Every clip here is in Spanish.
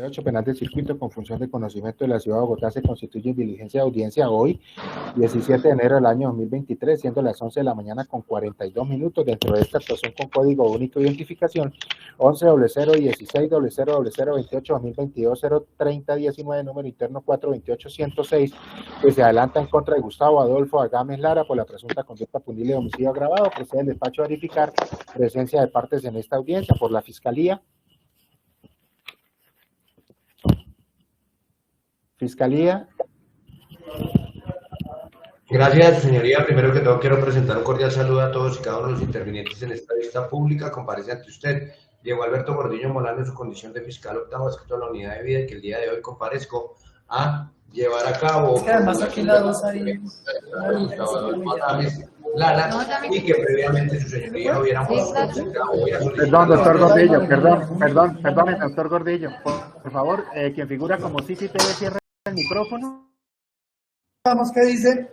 8 penal del circuito con función de conocimiento de la ciudad de Bogotá se constituye en diligencia de audiencia hoy, 17 de enero del año 2023, siendo las 11 de la mañana con 42 minutos. Dentro de esta actuación con código único de identificación 11-016-0028-2022-030-19, número interno 428-106, que se adelanta en contra de Gustavo Adolfo Agames Lara por la presunta conducta punible de homicidio agravado. Procede el despacho a verificar presencia de partes en esta audiencia por la Fiscalía. Fiscalía. Gracias, señoría. Primero que todo, quiero presentar un cordial saludo a todos y cada uno de los intervinientes en esta vista pública. Comparece ante usted Diego Alberto Gordillo Molano en su condición de fiscal octavo adscrito a la unidad de vida, y que el día de hoy comparezco a llevar a cabo. Es que además aquí la dos ahí. Lara, y que previamente su señoría hubiera Perdón, doctor Gordillo, perdón, doctor Gordillo. Por favor, quien figura como CCTV cierre el micrófono. Vamos, ¿qué dice?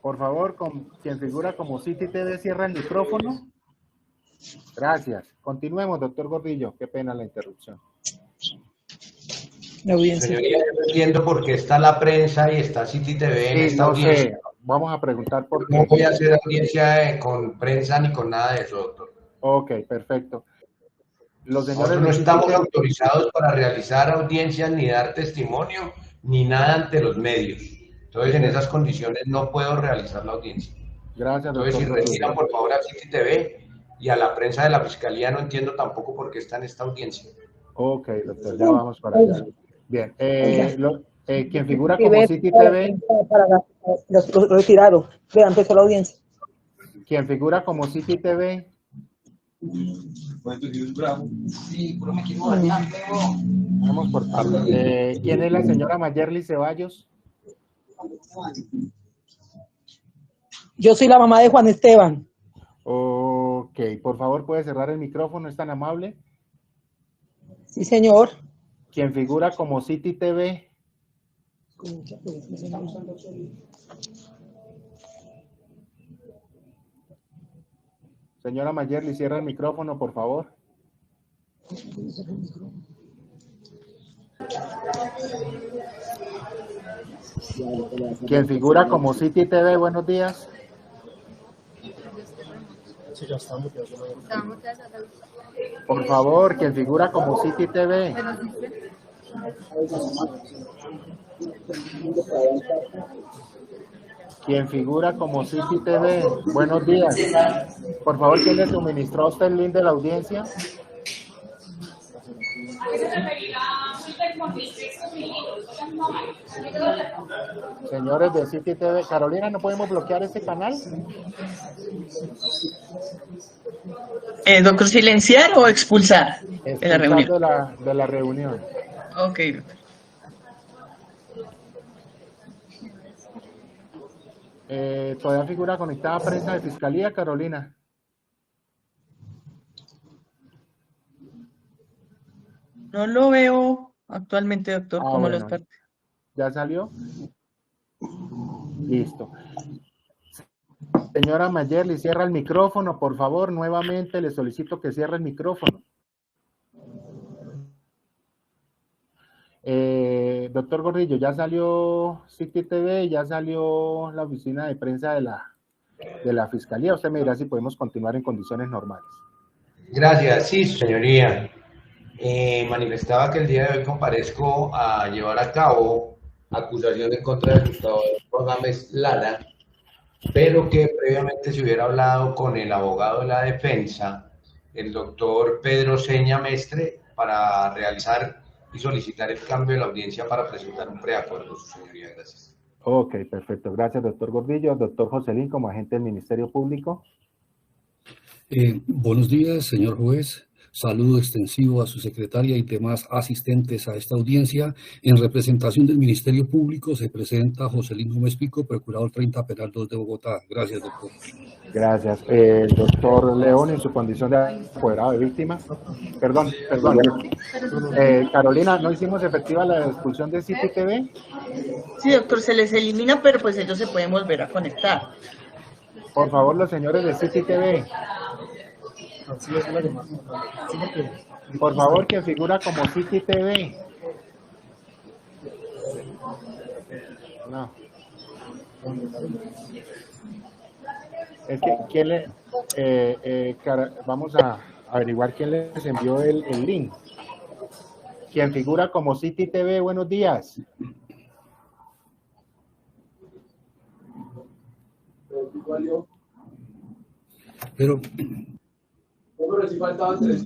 Por favor, quien figura como CCTV cierra el micrófono. Gracias. Continuemos, doctor Gordillo. Qué pena la interrupción. La audiencia. Señoría, yo no entiendo por qué está la prensa y está CCTV en esta audiencia. Sé. Vamos a preguntar por qué. No voy a hacer audiencia con prensa ni con nada de eso, doctor. Ok, perfecto. Los señores Nosotros no estamos autorizados para realizar audiencias ni dar testimonio ni nada ante los medios. Entonces, en esas condiciones no puedo realizar la audiencia. Gracias, doctor. Entonces, si retiran por favor a CCTV y a la prensa de la Fiscalía, no entiendo tampoco por qué está en esta audiencia. Ok, doctor, ya vamos para allá. Bien, quien figura como CCTV... Los retiraron, ya empezó la audiencia. Quien figura como CCTV... Vamos por partes. ¿Quién es la señora Mayerly Ceballos? Yo soy la mamá de Juan Esteban. Ok, por favor, ¿puede cerrar el micrófono? ¿Es tan amable? Sí, señor. ¿Quién figura como CCTV? Señora Mayerly, cierra el micrófono, por favor. ¿Quién figura como CCTV? Buenos días. Por favor, quien figura como CCTV. Quien figura como CCTV. Buenos días. Por favor, ¿quién le suministró a usted el link de la audiencia? Señores de CCTV. Carolina, ¿no podemos bloquear este canal? Doctor, ¿silenciar o expulsar de la reunión? De la reunión. Ok. ¿Todavía figura conectada prensa de Fiscalía, Carolina? No lo veo actualmente, doctor, como bueno. los partes. ¿Ya salió? Listo. Señora Mayerly, cierra el micrófono, por favor. Nuevamente le solicito que cierre el micrófono. Doctor Gordillo, ya salió CCTV, ya salió la oficina de prensa de la Fiscalía. Usted me dirá si podemos continuar en condiciones normales. Gracias, sí, señoría. Manifestaba que el día de hoy comparezco a llevar a cabo acusación en contra de Gustavo Agames Lara, pero que previamente se hubiera hablado con el abogado de la defensa, el doctor Pedro Seña Mestre, para realizar y solicitar el cambio de la audiencia para presentar un preacuerdo, su señoría. Gracias. Ok, perfecto. Gracias, doctor Gordillo. Doctor Joselín, como agente del Ministerio Público. Buenos días, señor juez. Saludo extensivo a su secretaria y demás asistentes a esta audiencia. En representación del Ministerio Público se presenta Joselín Gómez Pico, procurador 30 Penal 2 de Bogotá. Gracias, doctor. Gracias. Doctor León, en su condición de apoderado de víctima. Perdón. Carolina, ¿no hicimos efectiva la expulsión de CCTV? Sí, doctor, se les elimina, pero pues ellos se pueden volver a conectar. Por favor, los señores de CCTV. Sí, esa es la llamada. Sí, porque... Por favor, que figura como City TV. No. Es que, ¿quién le, vamos a averiguar quién les envió el link. Quien figura como City TV, buenos días. Pero si faltaban 3.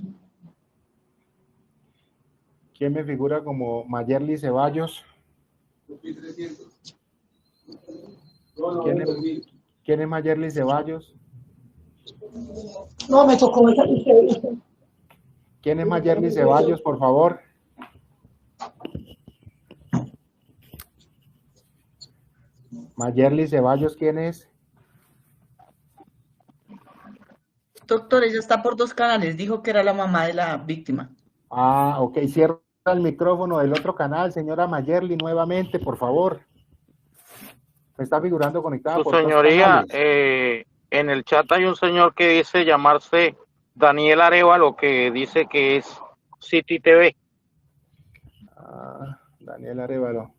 ¿Quién me figura como Mayerly Ceballos? ¿Quién es Mayerly Ceballos? No, me tocó esa. ¿Quién es Mayerly Ceballos, por favor? Mayerly Ceballos, ¿quién es? Doctor, ella está por 2 canales. Dijo que era la mamá de la víctima. Ah, ok. Cierra el micrófono del otro canal, señora Mayerly, nuevamente, por favor. Me está figurando conectada Su por 2 señoría, canales. en el chat hay un señor que dice llamarse Daniel Arevalo, que dice que es City TV. Ah, Daniel Arevalo.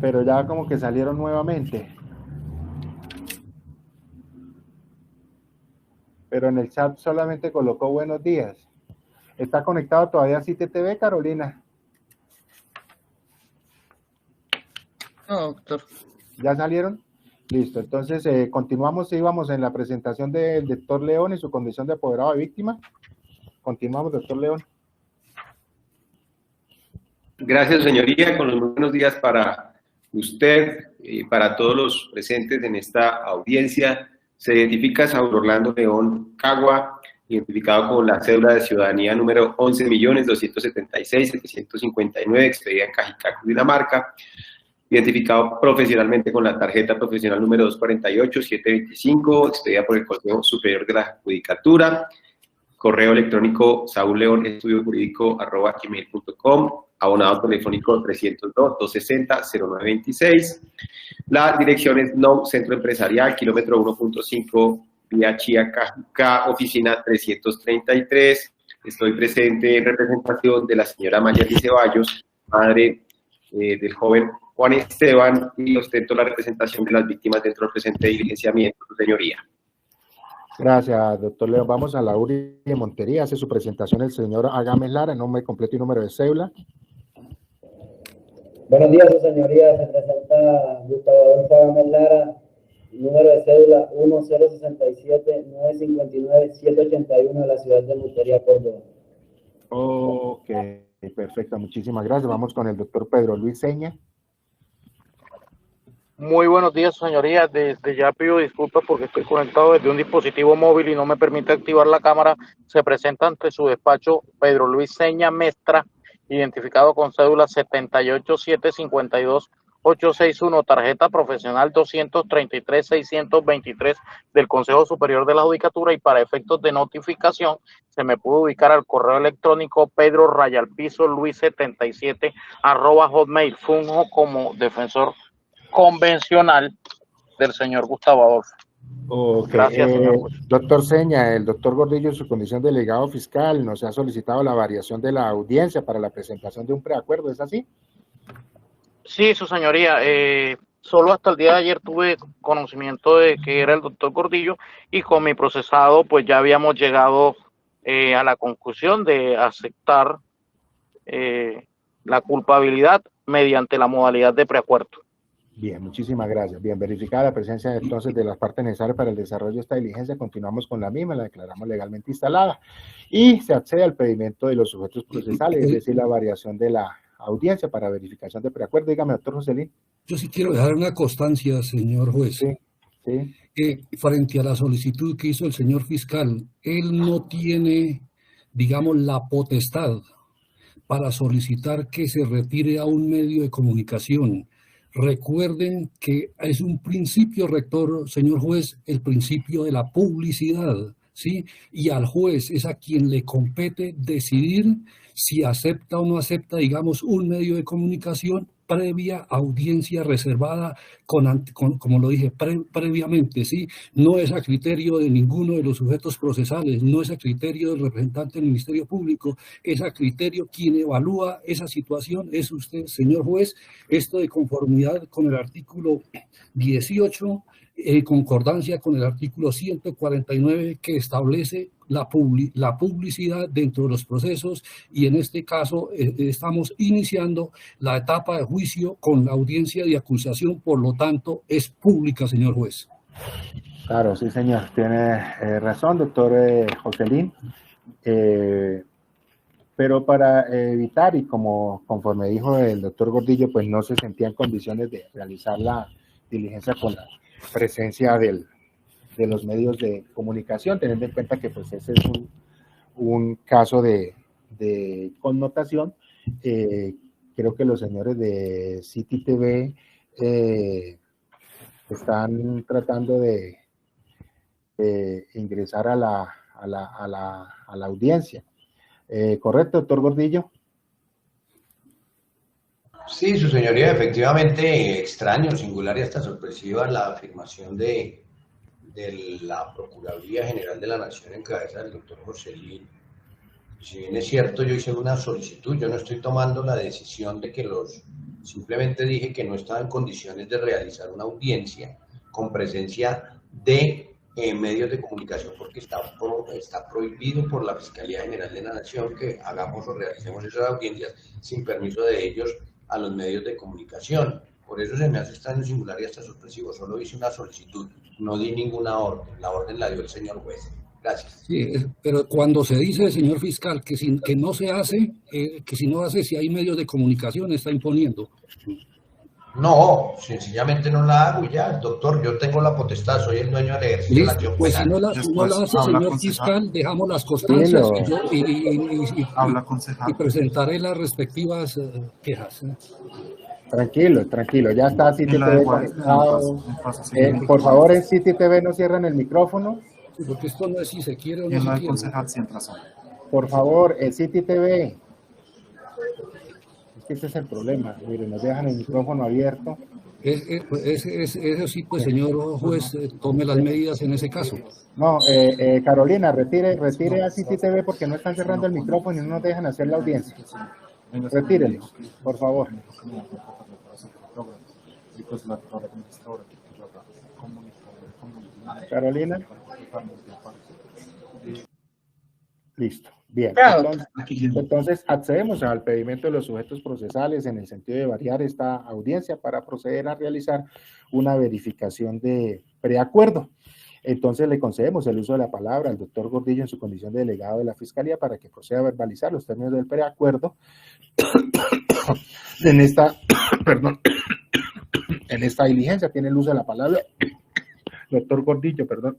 Pero ya como que salieron nuevamente. Pero en el chat solamente colocó buenos días. ¿Está conectado todavía a City TV, Carolina? No, doctor. ¿Ya salieron? Listo. Entonces, continuamos. Íbamos en la presentación del doctor León y su condición de apoderado de víctima. Continuamos, doctor León. Gracias, señoría. Con los muy buenos días para usted y para todos los presentes en esta audiencia. Se identifica Saúl Orlando León Cagua, identificado con la cédula de ciudadanía número 11.276.759, expedida en Cajicá, Cundinamarca. Identificado profesionalmente con la tarjeta profesional número 248-725, expedida por el Consejo Superior de la Judicatura. Correo electrónico saulleon@gmail.com, abonado telefónico 302-260-0926. La dirección es NOM Centro Empresarial, kilómetro 1.5, vía Chía, Cajicá, oficina 333. Estoy presente en representación de la señora Mayerly Ceballos, madre del joven Juan Esteban, y ostento la representación de las víctimas dentro del presente diligenciamiento, su señoría. Gracias, doctor León. Vamos a la URI de Montería. Hace su presentación el señor Agames Lara, nombre completo y número de cédula. Buenos días, su señoría. Se presenta Gustavo Adolfo Agames Lara, número de cédula 1067-959-781 de la ciudad de Montería, Córdoba. Ok, perfecto. Muchísimas gracias. Vamos con el doctor Pedro Luis Seña. Muy buenos días, señoría. Desde ya pido disculpas porque estoy conectado desde un dispositivo móvil y no me permite activar la cámara. Se presenta ante su despacho Pedro Luis Seña Mestra, identificado con cédula 78752861, tarjeta profesional 233-623 del Consejo Superior de la Judicatura, y para efectos de notificación se me pudo ubicar al correo electrónico pedro_luis77@hotmail. Funjo como defensor convencional del señor Gustavo Adolfo. Okay. Gracias, señor juez. Doctor Seña, el doctor Gordillo en su condición de delegado fiscal nos ha solicitado la variación de la audiencia para la presentación de un preacuerdo, ¿es así? Sí, su señoría, solo hasta el día de ayer tuve conocimiento de que era el doctor Gordillo, y con mi procesado pues ya habíamos llegado a la conclusión de aceptar la culpabilidad mediante la modalidad de preacuerdo. Bien, muchísimas gracias. Bien, verificada la presencia entonces de las partes necesarias para el desarrollo de esta diligencia, continuamos con la misma, la declaramos legalmente instalada y se accede al pedimento de los sujetos procesales, es decir, la variación de la audiencia para verificación de preacuerdo. Dígame, doctor Joselín. yo sí quiero dejar una constancia, señor juez. Sí, sí. Frente a la solicitud que hizo el señor fiscal, él no tiene, digamos, la potestad para solicitar que se retire a un medio de comunicación. Recuerden que es un principio rector, señor juez, el principio de la publicidad, ¿sí? Y al juez es a quien le compete decidir si acepta o no acepta, digamos, un medio de comunicación previa audiencia reservada como lo dije previamente, ¿sí? No es a criterio de ninguno de los sujetos procesales, no es a criterio del representante del Ministerio Público, es a criterio quien evalúa esa situación, es usted, señor juez. Esto de conformidad con el artículo 18, en concordancia con el artículo 149 que establece la publicidad dentro de los procesos, y en este caso estamos iniciando la etapa de juicio con la audiencia de acusación, por lo tanto es pública, señor juez. Claro, sí, señor, tiene razón, doctor Joselín. Pero para evitar, y conforme dijo el doctor Gordillo, pues no se sentía en condiciones de realizar la diligencia con la presencia de los medios de comunicación, teniendo en cuenta que pues ese es un caso de connotación. Creo que los señores de City TV están tratando de ingresar a la audiencia. ¿Correcto, doctor Gordillo? Sí, su señoría, efectivamente, extraño, singular y hasta sorpresiva la afirmación de la Procuraduría General de la Nación en cabeza del doctor Joselín. Si bien es cierto, yo hice una solicitud, yo no estoy tomando la decisión de que simplemente dije que no estaba en condiciones de realizar una audiencia con presencia de medios de comunicación, porque está prohibido por la Fiscalía General de la Nación que hagamos o realicemos esas audiencias sin permiso de ellos a los medios de comunicación. Por eso se me hace extraño, singular y hasta sorpresivo. Solo hice una solicitud, no di ninguna orden. La orden la dio el señor juez. Gracias. Sí, pero cuando se dice, señor fiscal, que no se hace, que si no hace, si hay medios de comunicación, está imponiendo. No, sencillamente no la hago y ya, doctor, yo tengo la potestad, soy el dueño del ejercicio de la acción pues penal. Si no la hace, señor fiscal, dejamos las constancias y presentaré las respectivas quejas. Tranquilo, ya está City TV conectado. Por favor, en City TV no cierran el micrófono. Sí, porque esto no es si se quiere o no se quiere. Por favor, en City TV. Es que ese es el problema. Miren, nos dejan el micrófono abierto. Eso sí, pues, señor juez, tome las medidas en ese caso. No, Carolina, retire a City TV porque no están cerrando el micrófono y no nos dejan hacer la audiencia. Retírenlo, por favor. Carolina. Listo. Bien. Entonces accedemos al pedimento de los sujetos procesales en el sentido de variar esta audiencia para proceder a realizar una verificación de preacuerdo. Entonces le concedemos el uso de la palabra al doctor Gordillo en su condición de delegado de la Fiscalía para que proceda a verbalizar los términos del preacuerdo en esta diligencia. Tiene el uso de la palabra doctor Gordillo, perdón.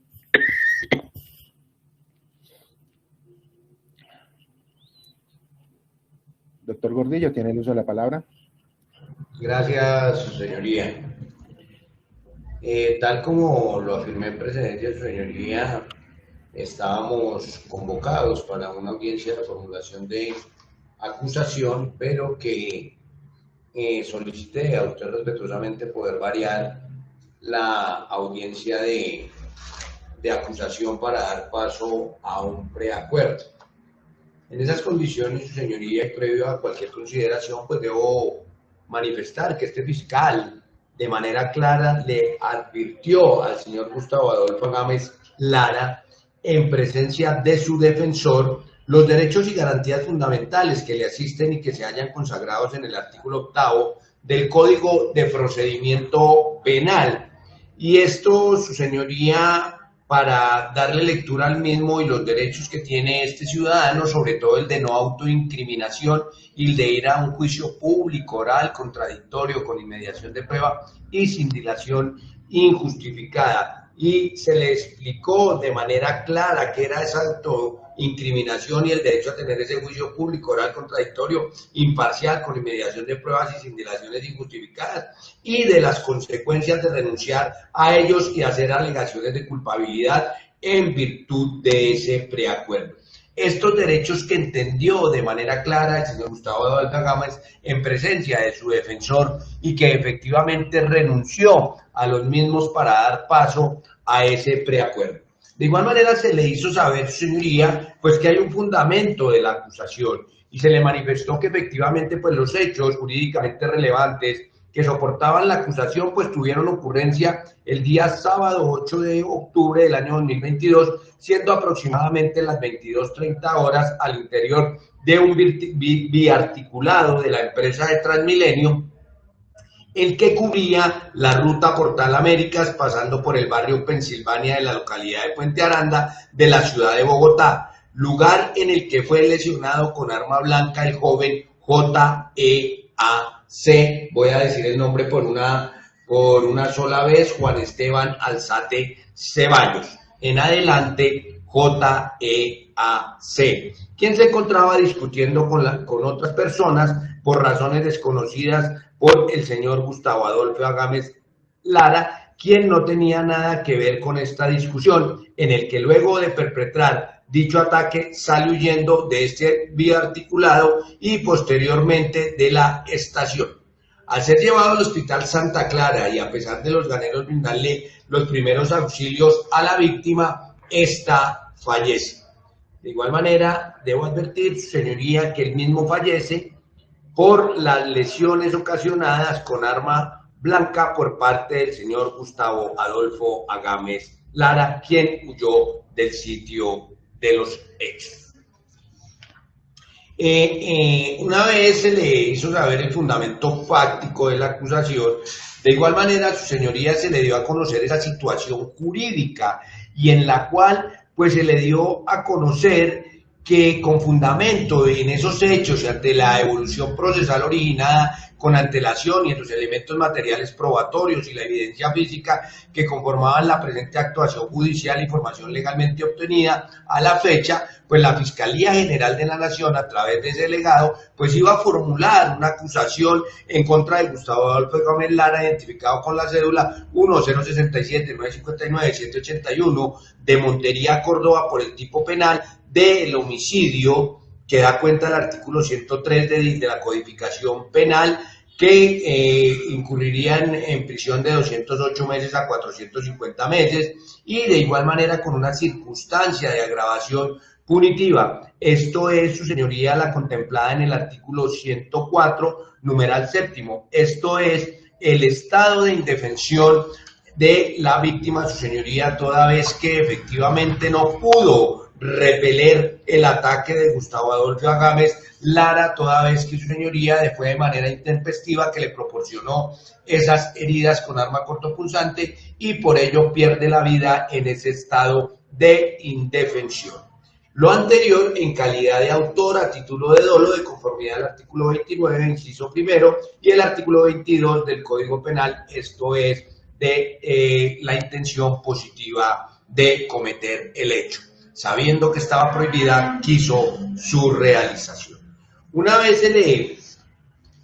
Doctor Gordillo, tiene el uso de la palabra. Gracias, su señoría. Tal como lo afirmé en precedencia, su señoría, estábamos convocados para una audiencia de formulación de acusación, pero que solicité a usted respetuosamente poder variar la audiencia de acusación para dar paso a un preacuerdo. En esas condiciones, su señoría, y previo a cualquier consideración, pues debo manifestar que este fiscal de manera clara le advirtió al señor Gustavo Adolfo Gámez Lara, en presencia de su defensor, los derechos y garantías fundamentales que le asisten y que se hallan consagrados en el artículo 8º del Código de Procedimiento Penal. Y esto, su señoría, para darle lectura al mismo y los derechos que tiene este ciudadano, sobre todo el de no autoincriminación y el de ir a un juicio público, oral, contradictorio, con inmediación de prueba y sin dilación injustificada. Y se le explicó de manera clara que era esa autoincriminación y el derecho a tener ese juicio público, oral, contradictorio, imparcial, con inmediación de pruebas y sin dilaciones injustificadas, y de las consecuencias de renunciar a ellos y hacer alegaciones de culpabilidad en virtud de ese preacuerdo. estos derechos que entendió de manera clara el señor Gustavo Adolfo Agames en presencia de su defensor y que efectivamente renunció a los mismos para dar paso a ese preacuerdo. De igual manera se le hizo saber, su señoría, pues que hay un fundamento de la acusación y se le manifestó que efectivamente pues los hechos jurídicamente relevantes que soportaban la acusación pues tuvieron ocurrencia el día sábado 8 de octubre del año 2022, siendo aproximadamente las 22:30 horas al interior de un biarticulado de la empresa de Transmilenio, el que cubría la ruta Portal Américas pasando por el barrio Pensilvania de la localidad de Puente Aranda de la ciudad de Bogotá, lugar en el que fue lesionado con arma blanca el joven J.E.A.C., voy a decir el nombre por una sola vez, Juan Esteban Alzate Ceballos, en adelante J.E.A.C., quien se encontraba discutiendo con otras personas por razones desconocidas por el señor Gustavo Adolfo Agames Lara, quien no tenía nada que ver con esta discusión, en el que luego de perpetrar dicho ataque sale huyendo de este biarticulado y posteriormente de la estación. Al ser llevado al Hospital Santa Clara y a pesar de los ganeros brindarle los primeros auxilios a la víctima, esta fallece. De igual manera, debo advertir, su señoría, que el mismo fallece por las lesiones ocasionadas con arma blanca por parte del señor Gustavo Adolfo Agames Lara, quien huyó del sitio de los hechos. Una vez se le hizo saber el fundamento fáctico de la acusación, de igual manera a su señoría se le dio a conocer esa situación jurídica y en la cual pues se le dio a conocer que con fundamento en esos hechos y ante la evolución procesal originada con antelación y en los elementos materiales probatorios y la evidencia física que conformaban la presente actuación judicial y información legalmente obtenida a la fecha, pues la Fiscalía General de la Nación, a través de ese delegado, pues iba a formular una acusación en contra de Gustavo Adolfo Agames Lara, identificado con la cédula 1067-959-781 de Montería, Córdoba, por el tipo penal del homicidio, que da cuenta del artículo 103 de la codificación penal, que incurrirían en prisión de 208 meses a 450 meses y de igual manera con una circunstancia de agravación punitiva. Esto es, su señoría, la contemplada en el artículo 104, numeral séptimo. Esto es el estado de indefensión de la víctima, su señoría, toda vez que efectivamente no pudo repeler el ataque de Gustavo Adolfo Agames Lara, toda vez que su señoría fue de manera intempestiva que le proporcionó esas heridas con arma cortopunzante y por ello pierde la vida en ese estado de indefensión. Lo anterior en calidad de autor a título de dolo de conformidad al artículo 29, inciso primero, y el artículo 22 del Código Penal, esto es de la intención positiva de cometer el hecho. Sabiendo que estaba prohibida, quiso su realización. Una vez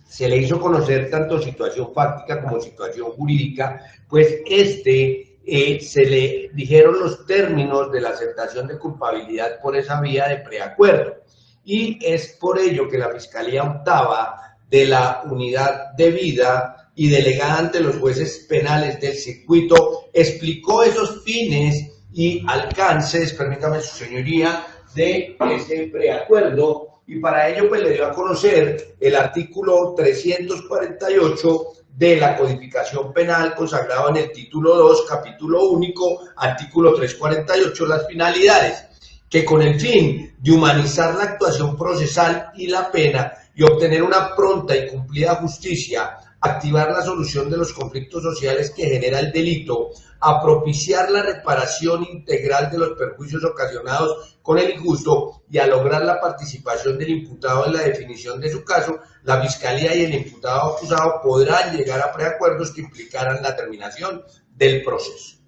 se le hizo conocer tanto situación fáctica como situación jurídica, pues se le dijeron los términos de la aceptación de culpabilidad por esa vía de preacuerdo. Y es por ello que la Fiscalía Octava de la Unidad de Vida y delegada ante los jueces penales del circuito explicó esos fines y alcances, permítame su señoría, de ese preacuerdo, y para ello pues le dio a conocer el artículo 348 de la codificación penal consagrado en el título 2, capítulo único, artículo 348, las finalidades, que con el fin de humanizar la actuación procesal y la pena y obtener una pronta y cumplida justicia, activar la solución de los conflictos sociales que genera el delito, a propiciar la reparación integral de los perjuicios ocasionados con el injusto y a lograr la participación del imputado en la definición de su caso, la Fiscalía y el imputado acusado podrán llegar a preacuerdos que implicaran la terminación del proceso.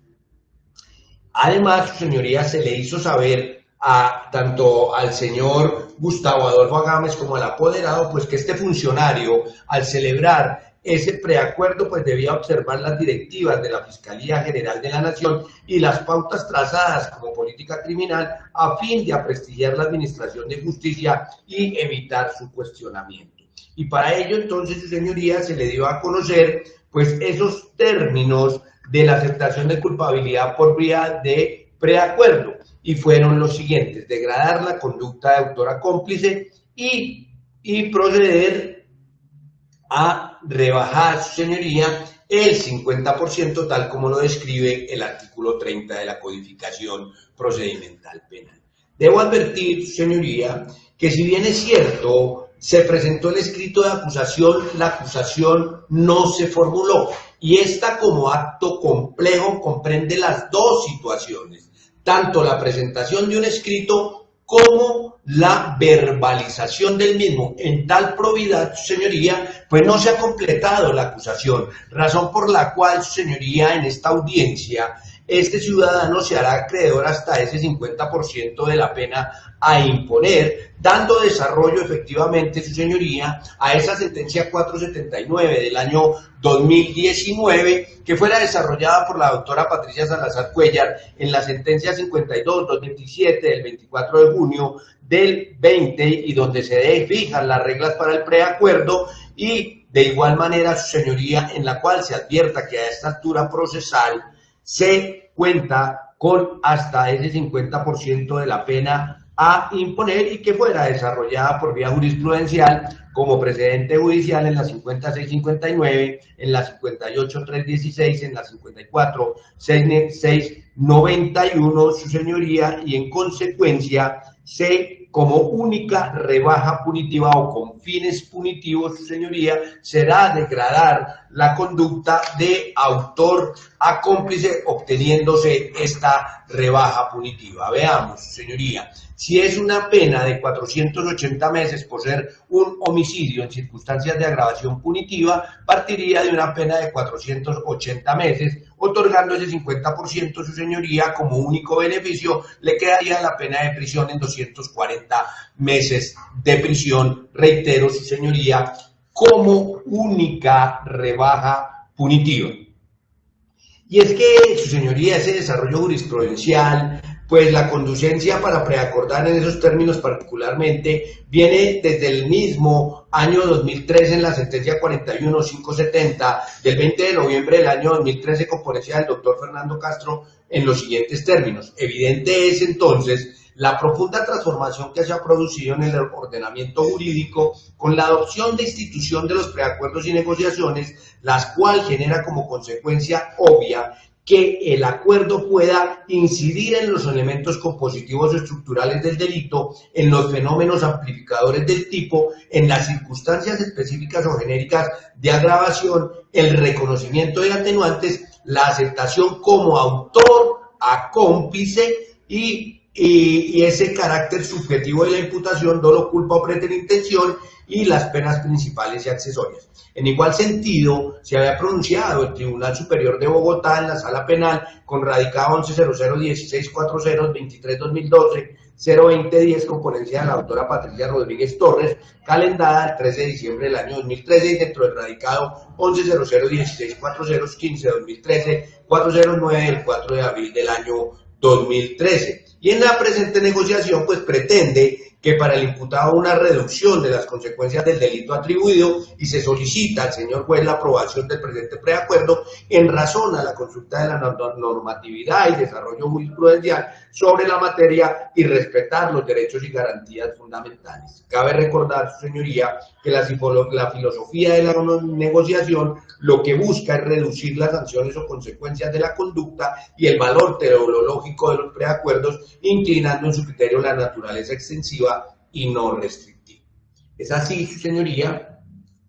Además, su señoría, se le hizo saber tanto al señor Gustavo Adolfo Agames como al apoderado, pues que este funcionario, al celebrar ese preacuerdo, pues debía observar las directivas de la Fiscalía General de la Nación y las pautas trazadas como política criminal a fin de aprestigiar la administración de justicia y evitar su cuestionamiento. Y para ello, entonces, su señoría, se le dio a conocer pues esos términos de la aceptación de culpabilidad por vía de preacuerdo, y fueron los siguientes: degradar la conducta de autora cómplice y proceder a rebajar, su señoría, el 50%, tal como lo describe el artículo 30 de la Codificación Procedimental Penal. Debo advertir, su señoría, que si bien es cierto, se presentó el escrito de acusación, la acusación no se formuló, y esta como acto complejo comprende las dos situaciones, tanto la presentación de un escrito como la verbalización del mismo. En tal probidad, su señoría, pues no se ha completado la acusación, razón por la cual, su señoría, en esta audiencia, este ciudadano se hará acreedor hasta ese 50% de la pena a imponer, dando desarrollo efectivamente, su señoría, a esa sentencia 479 del año 2019, que fuera desarrollada por la doctora Patricia Salazar Cuellar en la sentencia 52-227 del 24 de junio del 20, y donde se fijan las reglas para el preacuerdo, y de igual manera, su señoría, en la cual se advierta que a esta altura procesal se cuenta con hasta ese 50% de la pena a imponer, y que fuera desarrollada por vía jurisprudencial como precedente judicial en la 56-59, en la 58-316, en la 54-691, su señoría, y en consecuencia se, como única rebaja punitiva o con fines punitivos, su señoría, será degradar la conducta de autor a cómplice, obteniéndose esta rebaja punitiva. Veamos, su señoría, si es una pena de 480 meses por ser un homicidio en circunstancias de agravación punitiva, partiría de una pena de 480 meses, otorgando ese 50%, su señoría, como único beneficio, le quedaría la pena de prisión en 240 meses de prisión, reitero, su señoría, como única rebaja punitiva. Y es que, su señoría, ese desarrollo jurisprudencial, pues la conducencia para preacordar en esos términos particularmente, viene desde el mismo año 2013 en la sentencia 41-570 del 20 de noviembre del año 2013 con ponencia del doctor Fernando Castro en los siguientes términos. Evidente es entonces la profunda transformación que se ha producido en el ordenamiento jurídico con la adopción de institución de los preacuerdos y negociaciones, las cuales genera como consecuencia obvia que el acuerdo pueda incidir en los elementos compositivos o estructurales del delito, en los fenómenos amplificadores del tipo, en las circunstancias específicas o genéricas de agravación, el reconocimiento de atenuantes, la aceptación como autor a cómplice y ese carácter subjetivo de la imputación, dolo, culpa o preterintención, y las penas principales y accesorias. En igual sentido, se había pronunciado el Tribunal Superior de Bogotá en la Sala Penal con radicado 1100164023-2012, 02010 con ponencia de la doctora Patricia Rodríguez Torres, calendada el 13 de diciembre del año 2013, y dentro del radicado 1100164015-2013, 409 del 4 de abril del año 2013. Y en la presente negociación, pues pretende que para el imputado una reducción de las consecuencias del delito atribuido, y se solicita al señor juez la aprobación del presente preacuerdo en razón a la consulta de la normatividad y desarrollo jurisprudencial sobre la materia y respetar los derechos y garantías fundamentales. Cabe recordar, su señoría, que la filosofía de la negociación lo que busca es reducir las sanciones o consecuencias de la conducta y el valor teleológico de los preacuerdos, inclinando en su criterio la naturaleza extensiva y no restrictiva. Es así, su señoría,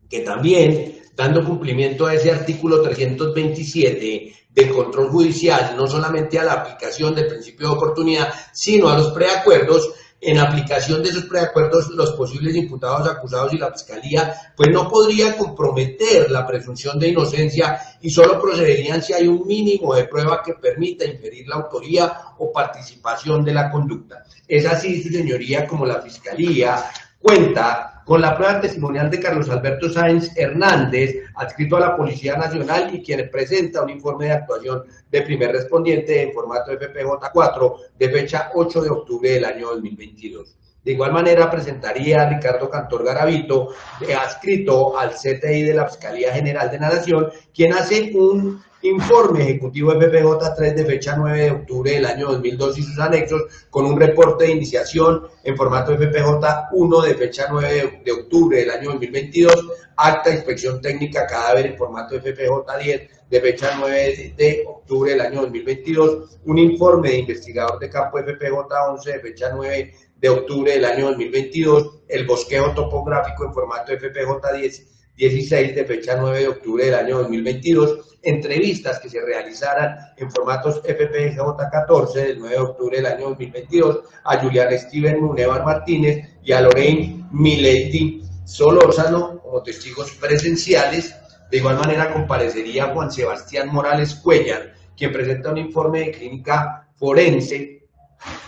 que también, dando cumplimiento a ese artículo 327 del control judicial, no solamente a la aplicación del principio de oportunidad, sino a los preacuerdos, en aplicación de esos preacuerdos, los posibles imputados, acusados y la fiscalía, pues no podría comprometer la presunción de inocencia, y solo procederían si hay un mínimo de prueba que permita inferir la autoría o participación de la conducta. Es así, su señoría, como la fiscalía cuenta con la prueba testimonial de Carlos Alberto Sáenz Hernández, adscrito a la Policía Nacional y quien presenta un informe de actuación de primer respondiente en formato FPJ4 de fecha 8 de octubre del año 2022. De igual manera presentaría a Ricardo Cantor Garavito, adscrito al CTI de la Fiscalía General de la Nación, quien hace un informe ejecutivo FPJ3 de fecha 9 de octubre del año 2002 y sus anexos, con un reporte de iniciación en formato FPJ1 de fecha 9 de octubre del año 2022, acta de inspección técnica cadáver en formato FPJ10 de fecha 9 de octubre del año 2022, un informe de investigador de campo FPJ11 de fecha 9 de octubre del año 2022, el bosquejo topográfico en formato FPJ16 de fecha 9 de octubre del año 2022, entrevistas que se realizaran en formatos FPJ14 del 9 de octubre del año 2022 a Julián Steven Munevar Martínez y a Lorraine Milady Solórzano como testigos presenciales. De igual manera comparecería Juan Sebastián Morales Cuellar, quien presenta un informe de clínica forense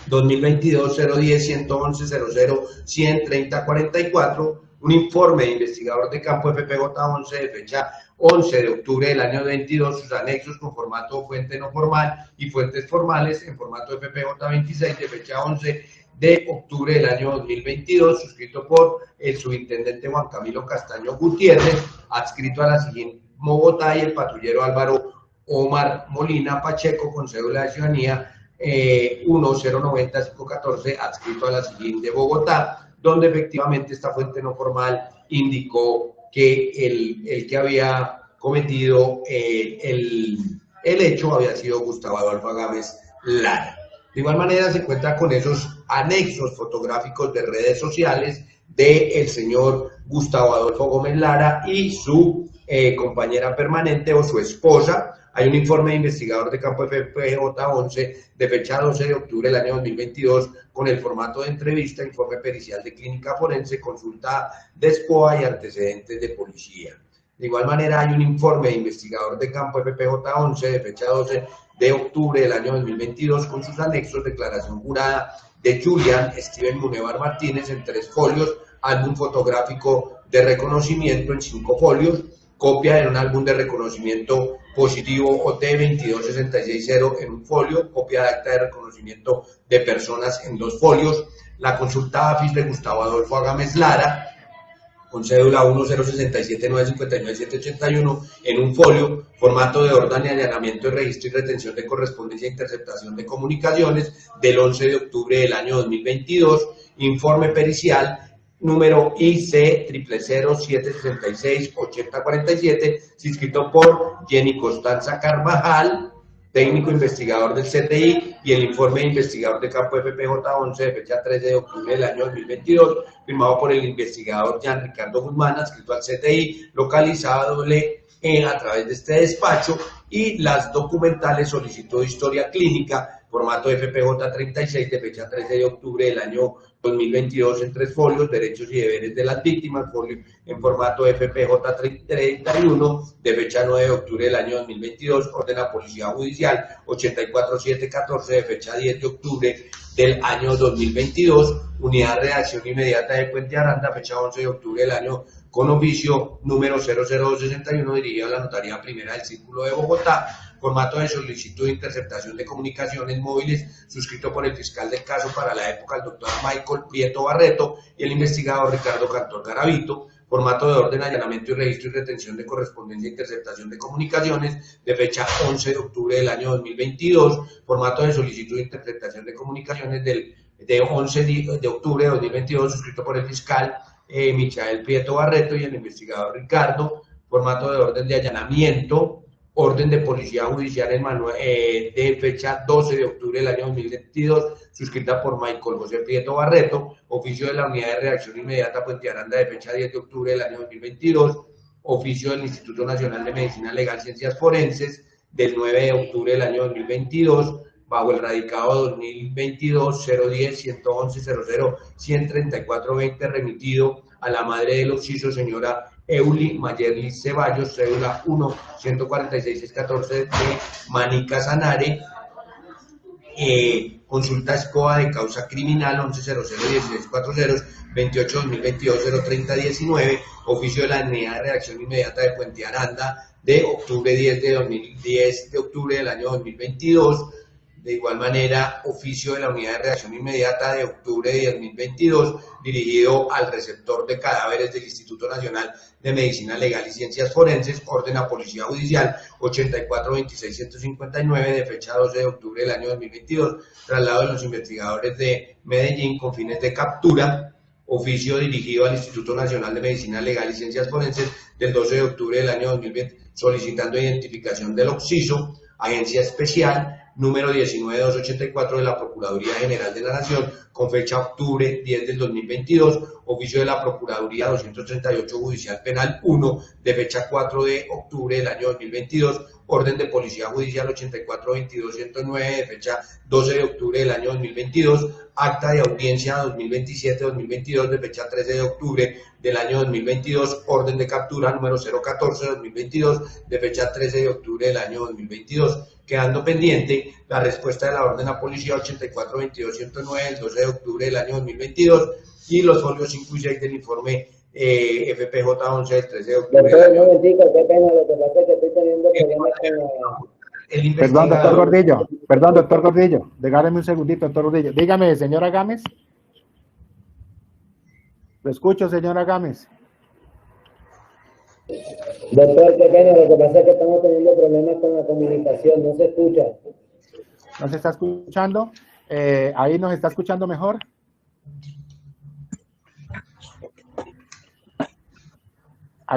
2022-010-111-00-100-30-44, un informe de investigador de campo FPJ11 de fecha 11 de octubre del año 22, sus anexos con formato fuente no formal y fuentes formales en formato FPJ26 de fecha 11 de octubre del año 2022, suscrito por el subintendente Juan Camilo Castaño Gutiérrez, adscrito a la siguiente Bogotá, y el patrullero Álvaro Omar Molina Pacheco con cédula de ciudadanía 1090-514, adscrito a la siguiente Bogotá, donde efectivamente esta fuente no formal indicó que el que había cometido el hecho había sido Gustavo Adolfo Gámez Lara. De igual manera se cuenta con esos anexos fotográficos de redes sociales del señor Gustavo Adolfo Gómez Lara y su compañera permanente o su esposa. Hay un informe de investigador de campo FPJ11 de fecha 12 de octubre del año 2022 con el formato de entrevista, informe pericial de clínica forense, consulta de SPOA y antecedentes de policía. De igual manera hay un informe de investigador de campo FPJ11 de fecha 12 de octubre del año 2022 con sus anexos, declaración jurada de Julián Steven Munevar Martínez en 3 folios, álbum fotográfico de reconocimiento en 5 folios, copia de un álbum de reconocimiento positivo OT 22660 en un folio, copia de acta de reconocimiento de personas en 2 folios, la consulta AFIS de Gustavo Adolfo Gámez Lara con cédula 10679599781 en un folio, formato de orden de allanamiento de registro y retención de correspondencia e interceptación de comunicaciones del 11 de octubre del año 2022, informe pericial número IC 000-736-8047, inscrito por Jenny Constanza Carvajal, técnico investigador del CTI, y el informe de investigador de campo FPJ11 de fecha 13 de octubre del año 2022, firmado por el investigador Jean Ricardo Guzmán, adscrito al CTI, localizadole a través de este despacho, y las documentales solicitud de historia clínica, formato FPJ36 de fecha 13 de octubre del año 2022 en 3 folios, derechos y deberes de las víctimas, folio en formato FPJ31 de fecha 9 de octubre del año 2022, orden a Policía Judicial 84714 de fecha 10 de octubre del año 2022, unidad de reacción inmediata de Puente Aranda, fecha 11 de octubre del año, con oficio número 00261 dirigido a la Notaría Primera del Círculo de Bogotá, formato de solicitud de interceptación de comunicaciones móviles, suscrito por el fiscal del caso para la época, el doctor Michael Prieto Barreto, y el investigador Ricardo Cantor Garavito, formato de orden, allanamiento y registro y retención de correspondencia e interceptación de comunicaciones, de fecha 11 de octubre del año 2022, formato de solicitud de interceptación de comunicaciones de 11 de octubre de 2022, suscrito por el fiscal Michael Prieto Barreto y el investigador Ricardo, formato de orden de allanamiento, orden de Policía Judicial de fecha 12 de octubre del año 2022, suscrita por Michael José Prieto Barreto, oficio de la Unidad de Reacción Inmediata Puente Aranda de fecha 10 de octubre del año 2022, oficio del Instituto Nacional de Medicina Legal Ciencias Forenses del 9 de octubre del año 2022, bajo el radicado 2022-010-111-00-134-20, remitido a la madre del occiso, señora Euli Mayerly Ceballos, cédula 1-146-614 de Manica Sanare, consulta SCOA de causa criminal 11001640 28-2022-030-19, oficio de la unidad de reacción inmediata de Puente Aranda de octubre 10 de octubre del año 2022. De igual manera, oficio de la unidad de reacción inmediata de octubre de 2022, dirigido al receptor de cadáveres del Instituto Nacional de Medicina Legal y Ciencias Forenses, orden a Policía Judicial 84-26-159, de fecha 12 de octubre del año 2022, traslado de los investigadores de Medellín con fines de captura, oficio dirigido al Instituto Nacional de Medicina Legal y Ciencias Forenses del 12 de octubre del año 2020, solicitando identificación del occiso, agencia especial, número 19284 de la Procuraduría General de la Nación, con fecha octubre 10 del 2022, oficio de la Procuraduría 238 Judicial Penal 1, de fecha 4 de octubre del año 2022, orden de Policía Judicial 84-22-109, de fecha 12 de octubre del año 2022, acta de audiencia 2027-2022, de fecha 13 de octubre del año 2022, orden de captura número 014-2022, de fecha 13 de octubre del año 2022, quedando pendiente la respuesta de la orden a Policía 84-22-109 del 12 de octubre del año 2022 y los folios 5 y 6 del informe FPJ 11 del 13 de octubre del año. Doctor, qué pena, lo que pasa es que estoy teniendo problemas con Perdón, doctor Gordillo, doctor Gordillo, déjame un segundito, doctor Gordillo. Dígame, señora Gámez. Lo escucho, señora Gámez. Doctor, qué pena, lo que pasa es que estamos teniendo problemas con la comunicación, no se escucha. ¿No se está escuchando? ¿Ahí nos está escuchando mejor?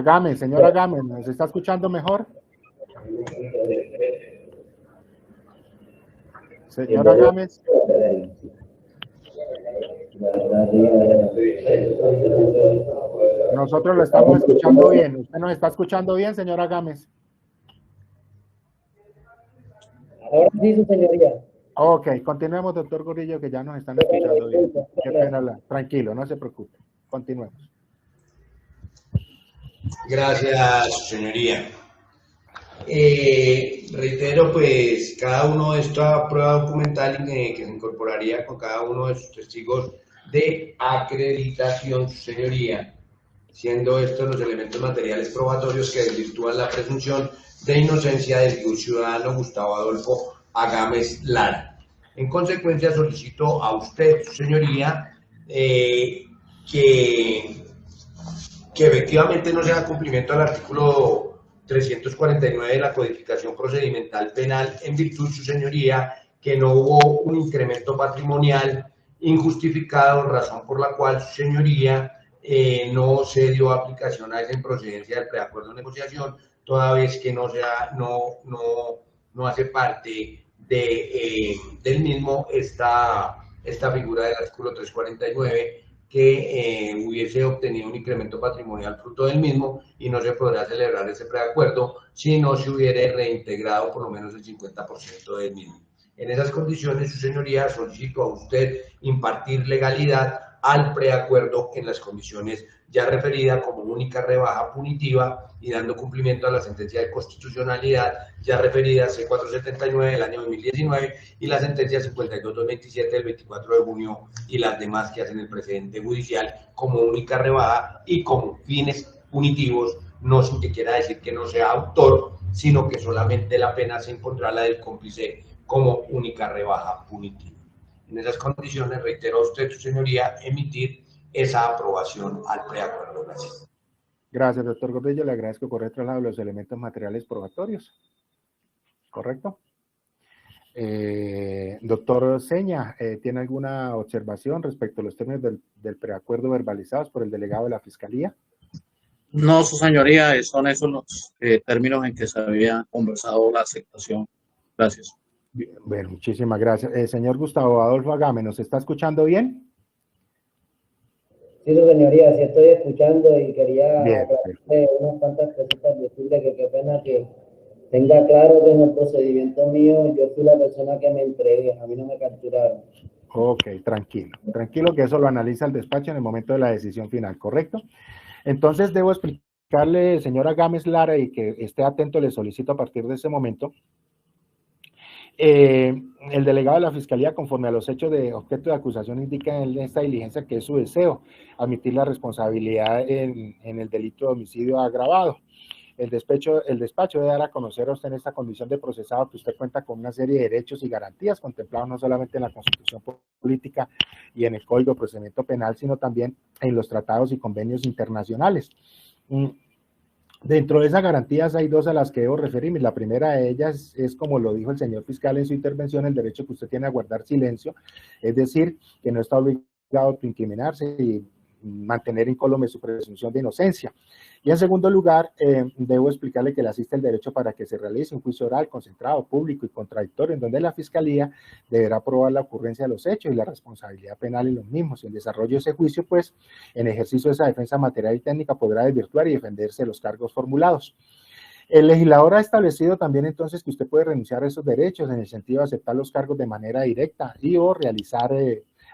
Gámez, señora Gámez, ¿nos está escuchando mejor? Señora Gámez. Nosotros lo estamos escuchando bien. ¿Usted nos está escuchando bien, señora Gámez? Ahora sí, su señoría. Ok, continuemos, doctor Gordillo, que ya nos están escuchando bien. Qué pena, tranquilo, no se preocupe. Continuemos. Gracias, señoría. Reitero, pues, cada uno de esta prueba documental que se incorporaría con cada uno de sus testigos de acreditación, su señoría, siendo estos los elementos materiales probatorios que desvirtúan la presunción de inocencia del ciudadano Gustavo Adolfo Agames Lara. En consecuencia, solicito a usted, su señoría, que efectivamente no se haga cumplimiento al artículo 349 de la Codificación Procedimental Penal, en virtud, su señoría, que no hubo un incremento patrimonial injustificado, razón por la cual, su señoría, no se dio aplicación a esa improcedencia del preacuerdo de negociación, toda vez que no hace parte del mismo esta figura del artículo 349, que hubiese obtenido un incremento patrimonial fruto del mismo, y no se podrá celebrar ese preacuerdo si no se hubiera reintegrado por lo menos el 50% del mismo. En esas condiciones, su señoría, solicito a usted impartir legalidad al preacuerdo en las condiciones ya referidas, como única rebaja punitiva y dando cumplimiento a la sentencia de constitucionalidad ya referida C479 del año 2019 y la sentencia 52-227 del 24 de junio y las demás que hacen el precedente judicial como única rebaja y con fines punitivos, no sin que quiera decir que no sea autor, sino que solamente la pena se impondrá la del cómplice como única rebaja punitiva. En esas condiciones, reitero a usted, su señoría, emitir esa aprobación al preacuerdo. Gracias. Gracias, doctor Gordillo. Le agradezco por el traslado de los elementos materiales probatorios. ¿Correcto? Doctor Seña, ¿tiene alguna observación respecto a los términos del preacuerdo verbalizados por el delegado de la Fiscalía? No, su señoría, son esos los términos en que se había conversado la aceptación. Gracias. Bien, bueno, muchísimas gracias. Señor Gustavo Adolfo Agames, ¿nos está escuchando bien? Sí, su señoría, sí estoy escuchando y quería aclararle unas cuantas cositas, decirle que qué pena que tenga claro que en el procedimiento mío yo fui la persona que me entregué, a mí no me capturaron. Ok, tranquilo, tranquilo que eso lo analiza el despacho en el momento de la decisión final, ¿correcto? Entonces debo explicarle, señora Agames Lara, y que esté atento, le solicito a partir de ese momento, El delegado de la Fiscalía, conforme a los hechos de objeto de acusación, indica en esta diligencia que es su deseo admitir la responsabilidad en el delito de homicidio agravado. El despacho debe dar a conocer a usted en esta condición de procesado que usted cuenta con una serie de derechos y garantías contemplados no solamente en la Constitución Política y en el Código de Procedimiento Penal, sino también en los tratados y convenios internacionales. Dentro de esas garantías hay dos a las que debo referirme. La primera de ellas es, como lo dijo el señor fiscal en su intervención, el derecho que usted tiene a guardar silencio, es decir, que no está obligado a autoincriminarse y mantener incólume su presunción de inocencia. Y en segundo lugar, debo explicarle que le asiste el derecho para que se realice un juicio oral, concentrado, público y contradictorio, en donde la Fiscalía deberá probar la ocurrencia de los hechos y la responsabilidad penal en los mismos. Y en desarrollo de ese juicio, pues, en ejercicio de esa defensa material y técnica, podrá desvirtuar y defenderse de los cargos formulados. El legislador ha establecido también entonces que usted puede renunciar a esos derechos en el sentido de aceptar los cargos de manera directa y o realizar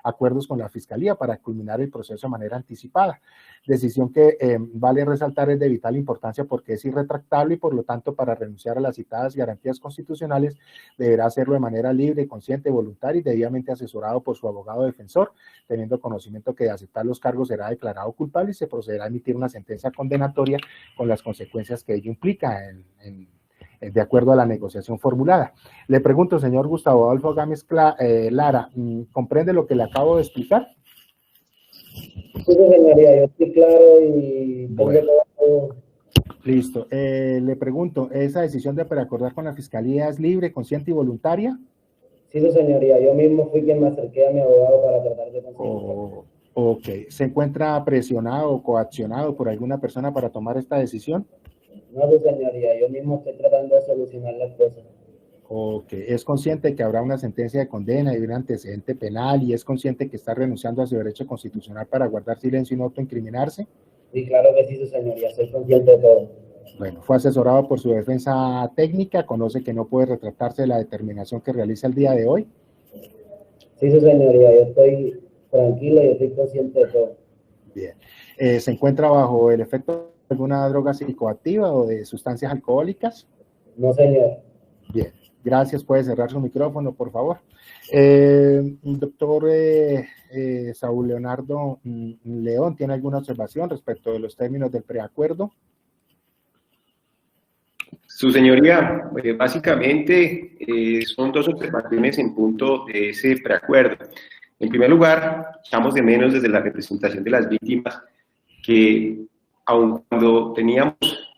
acuerdos con la Fiscalía para culminar el proceso de manera anticipada. Decisión que vale resaltar es de vital importancia porque es irretractable y por lo tanto para renunciar a las citadas garantías constitucionales deberá hacerlo de manera libre, consciente, voluntaria y debidamente asesorado por su abogado defensor, teniendo conocimiento que de aceptar los cargos será declarado culpable y se procederá a emitir una sentencia condenatoria con las consecuencias que ello implica de acuerdo a la negociación formulada. Le pregunto, señor Gustavo Adolfo Gámez Lara, ¿comprende lo que le acabo de explicar? Sí, señoría, yo estoy claro y bueno. Listo. Le pregunto, ¿esa decisión de preacordar con la Fiscalía es libre, consciente y voluntaria? Sí, señoría, yo mismo fui quien me acerqué a mi abogado para tratar de conseguirlo. Ok. ¿Se encuentra presionado o coaccionado por alguna persona para tomar esta decisión? No, señoría, yo mismo estoy tratando de solucionar las cosas. Ok, ¿es consciente que habrá una sentencia de condena y un antecedente penal y es consciente que está renunciando a su derecho constitucional para guardar silencio y no autoincriminarse? Sí, claro que sí, su señoría, soy consciente de todo. Bueno, fue asesorado por su defensa técnica, conoce que no puede retractarse de la determinación que realiza el día de hoy. Sí, su señoría, yo estoy tranquilo y estoy consciente de todo. Bien, ¿se encuentra bajo el efecto de alguna droga psicoactiva o de sustancias alcohólicas? No, señor. Bien, gracias. Puede cerrar su micrófono, por favor. Doctor Saúl Leonardo León, ¿tiene alguna observación respecto de los términos del preacuerdo? Su señoría, básicamente son dos observaciones en punto de ese preacuerdo. En primer lugar, echamos de menos desde la representación de las víctimas que, aun cuando teníamos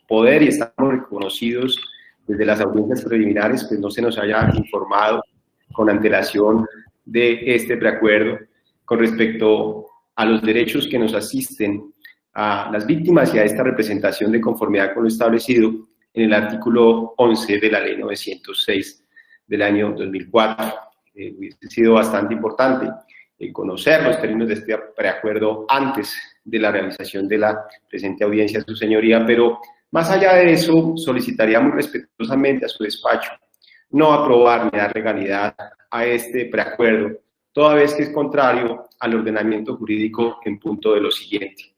poder y estábamos reconocidos desde las audiencias preliminares, pues no se nos haya informado con antelación de este preacuerdo con respecto a los derechos que nos asisten a las víctimas y a esta representación de conformidad con lo establecido en el artículo 11 de la Ley 906 del año 2004. Hubiese sido bastante importante conocer los términos de este preacuerdo antes de la realización de la presente audiencia, su señoría, pero más allá de eso, solicitaríamos respetuosamente a su despacho no aprobar ni dar legalidad a este preacuerdo, toda vez que es contrario al ordenamiento jurídico en punto de lo siguiente.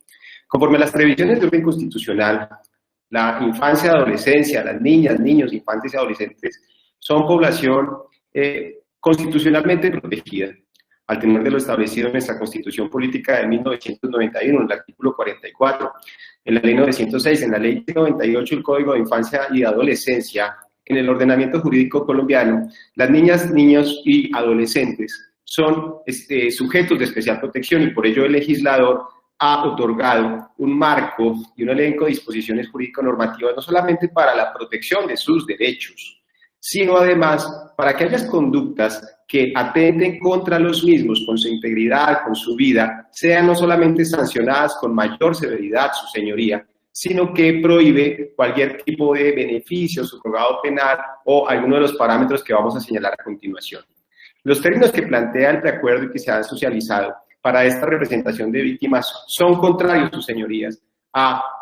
Conforme a las previsiones de orden constitucional, la infancia y adolescencia, las niñas, niños, infantes y adolescentes son población constitucionalmente protegida, al tenor de lo establecido en nuestra Constitución Política de 1991, en el artículo 44, en la Ley 906, en la Ley 98, el Código de Infancia y Adolescencia, en el ordenamiento jurídico colombiano, las niñas, niños y adolescentes son sujetos de especial protección y por ello el legislador ha otorgado un marco y un elenco de disposiciones jurídico-normativas no solamente para la protección de sus derechos, sino además para aquellas conductas que atenten contra los mismos, con su integridad, con su vida, sean no solamente sancionadas con mayor severidad, su señoría, sino que prohíbe cualquier tipo de beneficio, subrogado penal o alguno de los parámetros que vamos a señalar a continuación. Los términos que plantea el preacuerdo y que se han socializado para esta representación de víctimas son contrarios, sus señorías,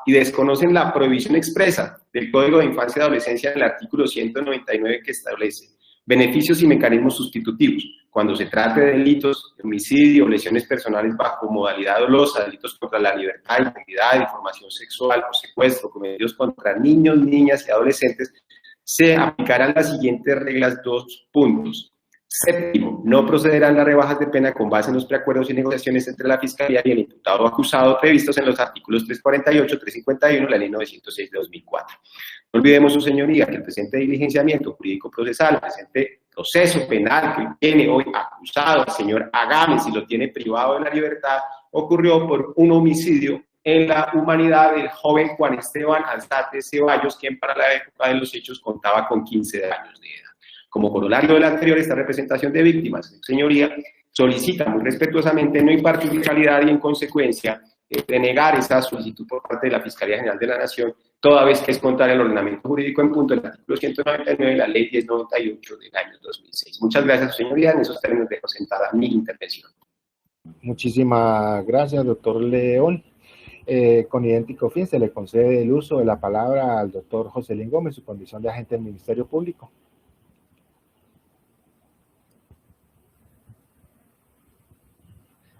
y desconocen la prohibición expresa del Código de Infancia y Adolescencia en el artículo 199 que establece beneficios y mecanismos sustitutivos cuando se trate de delitos de homicidio, lesiones personales bajo modalidad dolosa, delitos contra la libertad, integridad, información sexual o secuestro cometidos contra niños, niñas y adolescentes, se aplicarán las siguientes reglas, 2 puntos. Séptimo, no procederán las rebajas de pena con base en los preacuerdos y negociaciones entre la Fiscalía y el imputado o acusado previstos en los artículos 348, 351 de la Ley 906 de 2004. No olvidemos, su señoría, que el presente diligenciamiento jurídico-procesal, el presente proceso penal que tiene hoy acusado el señor Agames y lo tiene privado de la libertad, ocurrió por un homicidio en la humanidad del joven Juan Esteban Alzate Ceballos, quien para la época de los hechos contaba con 15 años de edad. Como corolario de la anterior, esta representación de víctimas, señoría, solicita muy respetuosamente no impartir fiscalidad y, en consecuencia, denegar esa solicitud por parte de la Fiscalía General de la Nación, toda vez que es contraria al ordenamiento jurídico en punto del artículo 199 de la Ley 1098 del año 2006. Muchas gracias, señoría. En esos términos dejo sentada mi intervención. Muchísimas gracias, doctor León. Con idéntico fin se le concede el uso de la palabra al doctor Joselín Gómez, su condición de agente del Ministerio Público.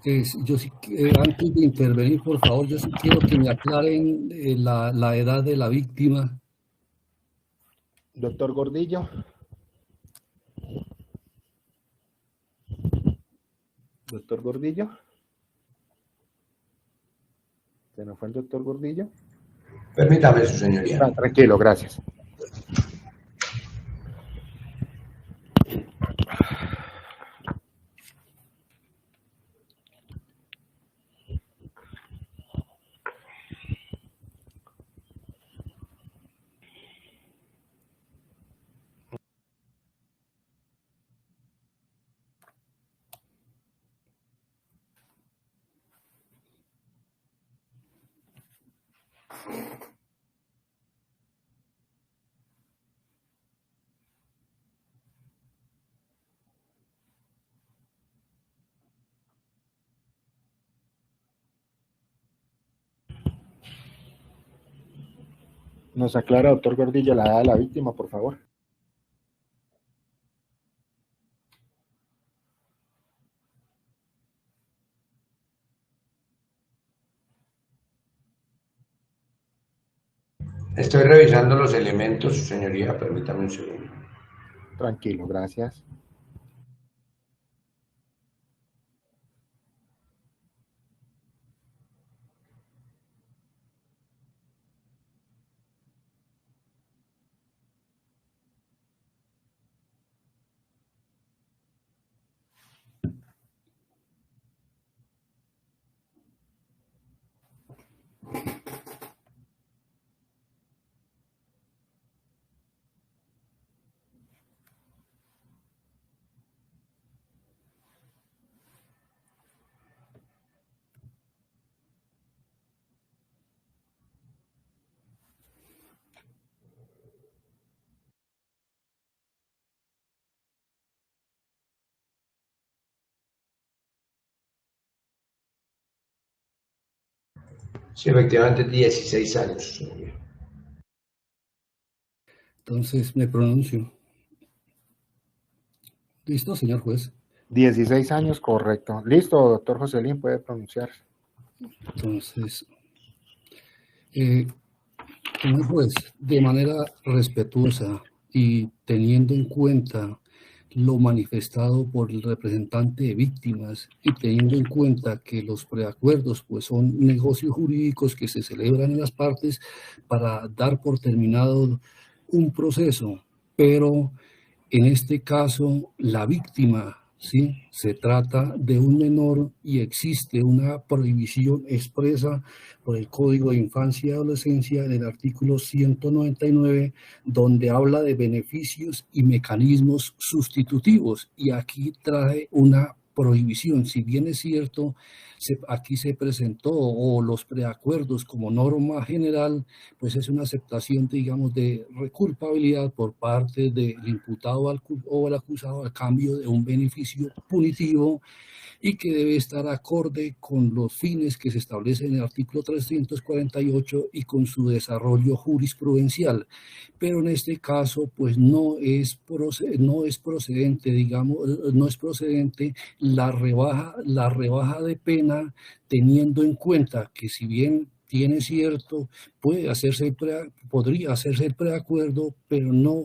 Yo sí, antes de intervenir, por favor, yo sí quiero que me aclaren la edad de la víctima. Doctor Gordillo. Doctor Gordillo. ¿Se nos fue el doctor Gordillo? Permítame, su señoría. Tranquilo, gracias. Nos aclara, doctor Gordillo, la edad de la víctima, por favor. Estoy revisando los elementos, su señoría, permítame un segundo. Tranquilo, gracias. Sí, efectivamente, 16 años, señoría. Entonces, me pronuncio. ¿Listo, señor juez? 16 años, correcto. Listo, doctor Joselín, puede pronunciarse. Entonces, señor juez, de manera respetuosa y teniendo en cuenta lo manifestado por el representante de víctimas y teniendo en cuenta que los preacuerdos pues son negocios jurídicos que se celebran en las partes para dar por terminado un proceso, pero en este caso la víctima, ¿sí? Se trata de un menor y existe una prohibición expresa por el Código de Infancia y Adolescencia en el artículo 199, donde habla de beneficios y mecanismos sustitutivos, y aquí trae una prohibición. Si bien es cierto, aquí se presentó o los preacuerdos como norma general, pues es una aceptación, digamos, de culpabilidad por parte del imputado o el acusado al cambio de un beneficio punitivo y que debe estar acorde con los fines que se establecen en el artículo 348 y con su desarrollo jurisprudencial. Pero en este caso, pues no es procedente, digamos, no es procedente la rebaja de pena, teniendo en cuenta que si bien tiene cierto, podría hacerse el preacuerdo, pero no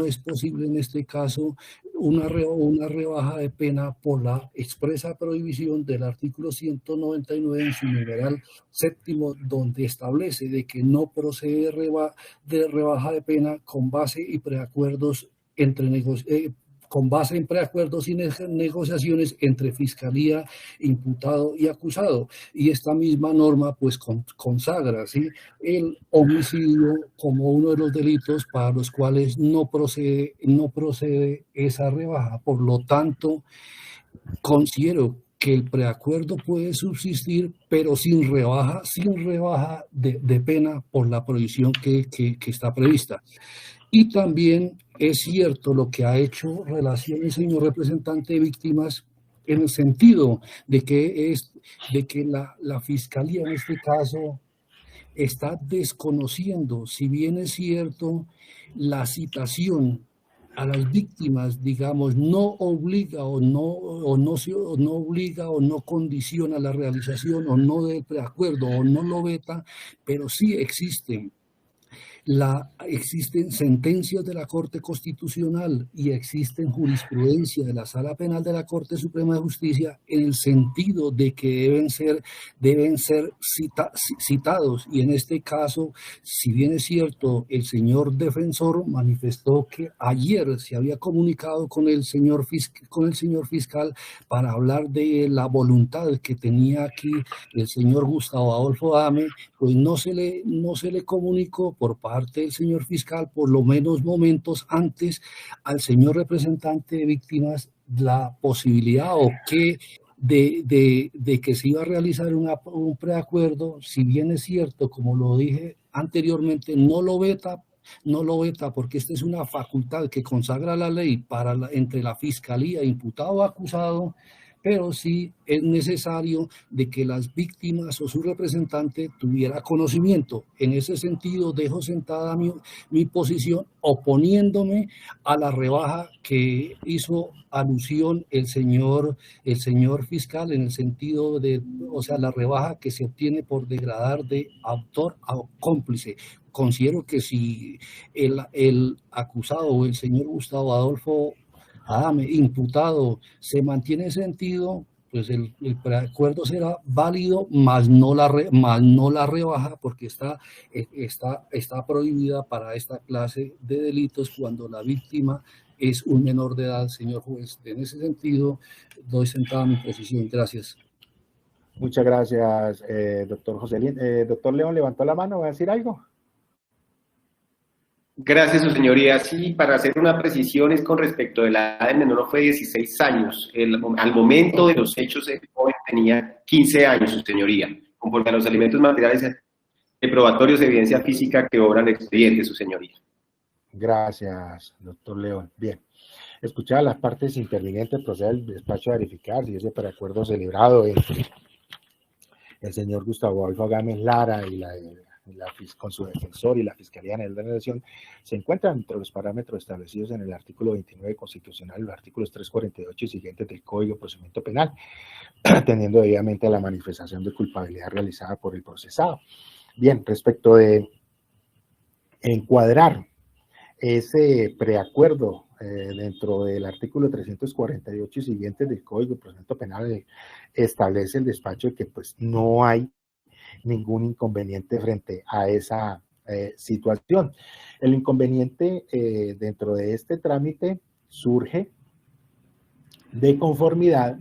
es posible en este caso una rebaja de pena por la expresa prohibición del artículo 199 en su numeral séptimo, donde establece de que no procede de rebaja de pena con base y preacuerdos con base en preacuerdos y negociaciones entre fiscalía, imputado y acusado. Y esta misma norma pues consagra, ¿sí?, el homicidio como uno de los delitos para los cuales no procede esa rebaja. Por lo tanto, considero que el preacuerdo puede subsistir, pero sin rebaja de pena por la prohibición que está prevista. Y también es cierto lo que ha hecho relación el señor representante de víctimas, en el sentido de que la Fiscalía en este caso está desconociendo, si bien es cierto, la citación a las víctimas, digamos, no obliga o no obliga o no condiciona la realización o no del preacuerdo o no lo veta, pero sí existen sentencias de la Corte Constitucional y existen jurisprudencia de la Sala Penal de la Corte Suprema de Justicia en el sentido de que deben ser citados. Y en este caso, si bien es cierto, el señor defensor manifestó que ayer se había comunicado con el señor fiscal para hablar de la voluntad que tenía aquí el señor Gustavo Adolfo Adame, pues no se le comunicó por parte del señor fiscal, por lo menos momentos antes, al señor representante de víctimas la posibilidad de que se iba a realizar un preacuerdo. Si bien es cierto, como lo dije anteriormente, no lo veta porque esta es una facultad que consagra la ley entre la fiscalía, imputado o acusado, pero sí es necesario de que las víctimas o su representante tuviera conocimiento. En ese sentido, dejo sentada mi posición oponiéndome a la rebaja que hizo alusión el señor fiscal, en el sentido de, o sea, la rebaja que se obtiene por degradar de autor a cómplice. Considero que si el acusado o el señor Gustavo Adolfo Adame, imputado, se mantiene en sentido, pues el preacuerdo será válido, más no la rebaja, porque está prohibida para esta clase de delitos cuando la víctima es un menor de edad, señor juez. En ese sentido, doy sentada mi posición. Gracias. Muchas gracias, doctor Joselín. Doctor León levantó la mano, ¿va a decir algo? Gracias, su señoría. Sí, para hacer una precisión es con respecto de la edad del menor, fue 16 años. Al momento de los hechos, el joven tenía 15 años, su señoría. Conforme a los elementos materiales probatorios de evidencia física que obran el expediente, su señoría. Gracias, doctor León. Bien. Escuchadas las partes intervinientes, procede el despacho a verificar si ese preacuerdo celebrado entre el señor Gustavo Adolfo Gámez Lara y con su defensor y la Fiscalía General de la Nación se encuentran entre los parámetros establecidos en el artículo 29 constitucional, los artículos 348 y siguientes del Código de Procedimiento Penal, atendiendo debidamente a la manifestación de culpabilidad realizada por el procesado. Bien, respecto de encuadrar ese preacuerdo dentro del artículo 348 y siguientes del Código de Procedimiento Penal, establece el despacho de que pues no hay ningún inconveniente frente a esa situación. El inconveniente dentro de este trámite surge de conformidad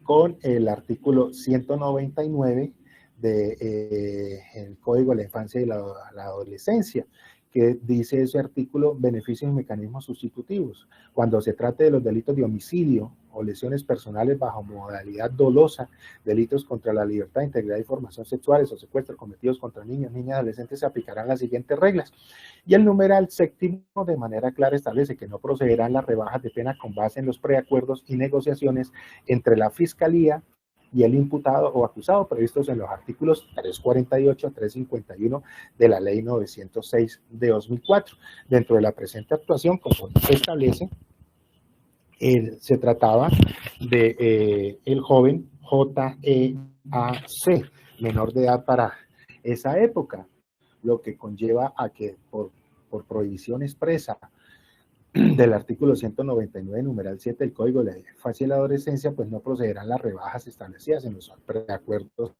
con el artículo 199 del Código de la Infancia y la Adolescencia, que dice ese artículo: beneficios y mecanismos sustitutivos. Cuando se trate de los delitos de homicidio o lesiones personales bajo modalidad dolosa, delitos contra la libertad, integridad y formación sexuales o secuestros cometidos contra niños, niñas y adolescentes, se aplicarán las siguientes reglas. Y el numeral séptimo de manera clara establece que no procederán las rebajas de pena con base en los preacuerdos y negociaciones entre la Fiscalía y el imputado o acusado previstos en los artículos 348 a 351 de la Ley 906 de 2004. Dentro de la presente actuación, como se establece, se trataba de el joven J.E.A.C., menor de edad para esa época, lo que conlleva a que por prohibición expresa del artículo 199, numeral 7 del Código de la Infancia y la Adolescencia, pues no procederán las rebajas establecidas en los preacuerdos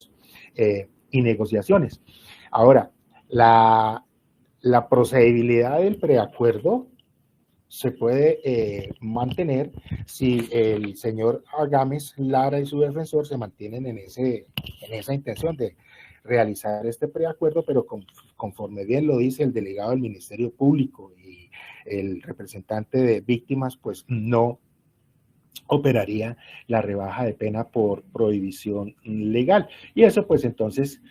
y negociaciones. Ahora, la procedibilidad del preacuerdo se puede mantener si el señor Agames Lara y su defensor se mantienen en esa intención de realizar este preacuerdo, pero conforme bien lo dice el delegado del Ministerio Público y el representante de víctimas, pues no operaría la rebaja de pena por prohibición legal. Y eso pues entonces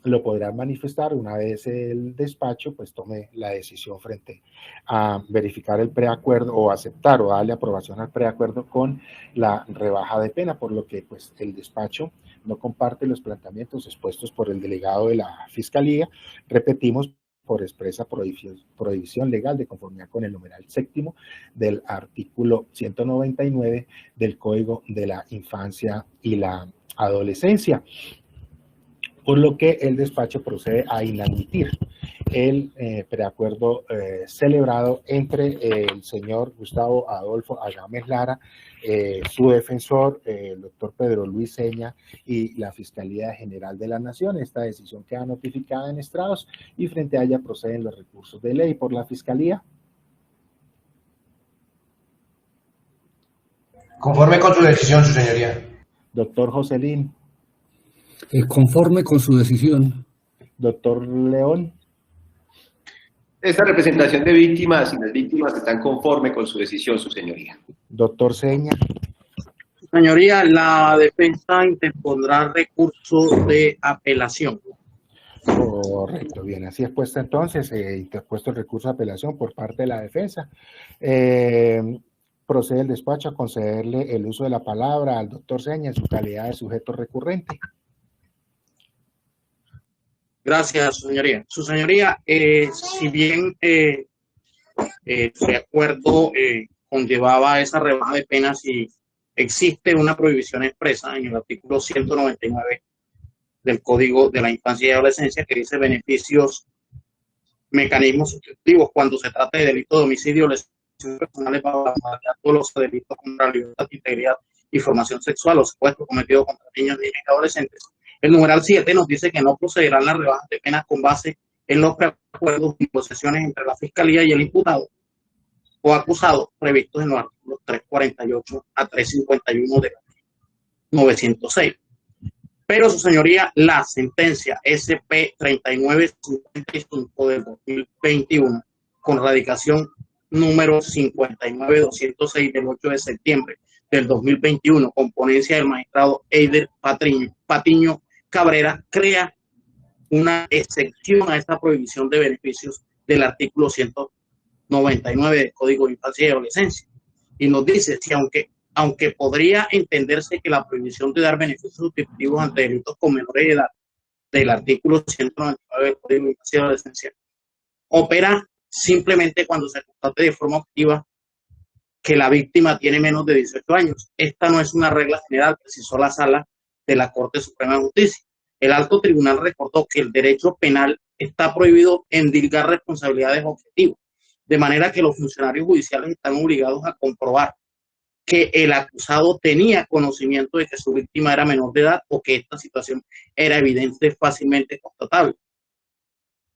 lo podrán manifestar una vez el despacho pues tome la decisión frente a verificar el preacuerdo o aceptar o darle aprobación al preacuerdo con la rebaja de pena, por lo que pues el despacho no comparte los planteamientos expuestos por el delegado de la Fiscalía, repetimos, por expresa prohibición legal de conformidad con el numeral séptimo del artículo 199 del Código de la Infancia y la Adolescencia, por lo que el despacho procede a inadmitir el preacuerdo celebrado entre el señor Gustavo Adolfo Agames Lara, su defensor, el doctor Pedro Luis Seña, y la Fiscalía General de la Nación. Esta decisión queda notificada en estrados y frente a ella proceden los recursos de ley por la Fiscalía. Conforme con su decisión, su señoría. Doctor Joselín. Conforme con su decisión. Doctor León. Esta representación de víctimas y las víctimas están conforme con su decisión, su señoría. Doctor Seña. Señoría, la defensa interpondrá recurso de apelación. Correcto, bien, así es puesta entonces, interpuesto el recurso de apelación por parte de la defensa. Procede el despacho a concederle el uso de la palabra al doctor Seña en su calidad de sujeto recurrente. Gracias, su señoría. Su señoría, si bien de acuerdo conllevaba esa rebaja de penas y existe una prohibición expresa en el artículo 199 del Código de la Infancia y Adolescencia que dice beneficios, mecanismos sustitutivos cuando se trata de delito de homicidio, lesiones personales para la modalidad, todos los delitos contra la libertad, integridad y formación sexual o supuestos cometidos contra niños, niñas y adolescentes. El numeral 7 nos dice que no procederán las rebajas de penas con base en los preacuerdos y negociaciones entre la Fiscalía y el imputado o acusado previstos en los artículos 348 a 351 de 906. Pero, su señoría, la sentencia SP 3955 del 2021, con radicación número 59206 del 8 de septiembre del 2021, con ponencia del magistrado Eider Patiño Cabrera, crea una excepción a esta prohibición de beneficios del artículo 199 del Código de Infancia y Adolescencia. Y nos dice, si aunque podría entenderse que la prohibición de dar beneficios sustitutivos ante delitos con menores de edad del artículo 199 del Código de Infancia y Adolescencia opera simplemente cuando se constate de forma objetiva que la víctima tiene menos de 18 años. Esta no es una regla general, precisó la Sala de la Corte Suprema de Justicia. El alto tribunal recordó que el derecho penal está prohibido endilgar responsabilidades objetivas, de manera que los funcionarios judiciales están obligados a comprobar que el acusado tenía conocimiento de que su víctima era menor de edad o que esta situación era evidente, fácilmente constatable.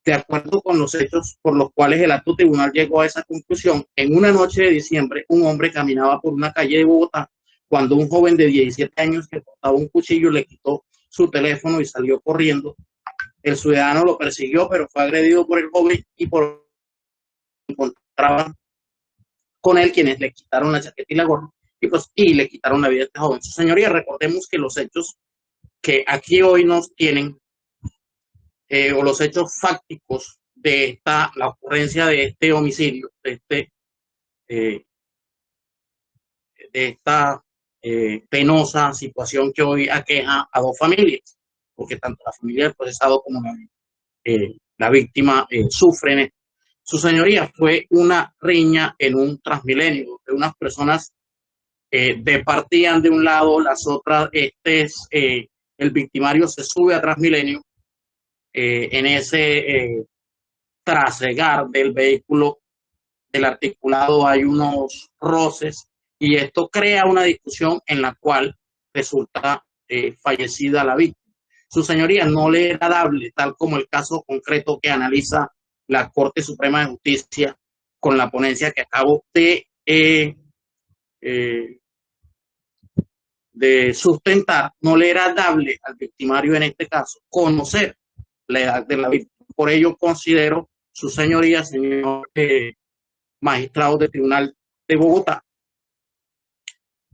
De acuerdo con los hechos por los cuales el alto tribunal llegó a esa conclusión, en una noche de diciembre, un hombre caminaba por una calle de Bogotá cuando un joven de 17 años que portaba un cuchillo le quitó su teléfono y salió corriendo. El ciudadano lo persiguió, pero fue agredido por el joven y por encontraban con él quienes le quitaron la chaqueta y la gorra y le quitaron la vida a este joven. Su señoría, recordemos que los hechos que aquí hoy nos tienen o los hechos fácticos de la ocurrencia de este homicidio, de esta penosa situación que hoy aqueja a dos familias, porque tanto la familia del procesado como la víctima sufren esto. Su señoría, fue una riña en un Transmilenio, de unas personas departían de un lado, las otras el victimario se sube a Transmilenio. En ese trasegar del vehículo del articulado hay unos roces y esto crea una discusión en la cual resulta fallecida la víctima. Su señoría, no le era dable, tal como el caso concreto que analiza la Corte Suprema de Justicia con la ponencia que acabo de sustentar, no le era dable al victimario en este caso conocer la edad de la víctima. Por ello considero, su señoría, señor magistrado del Tribunal de Bogotá,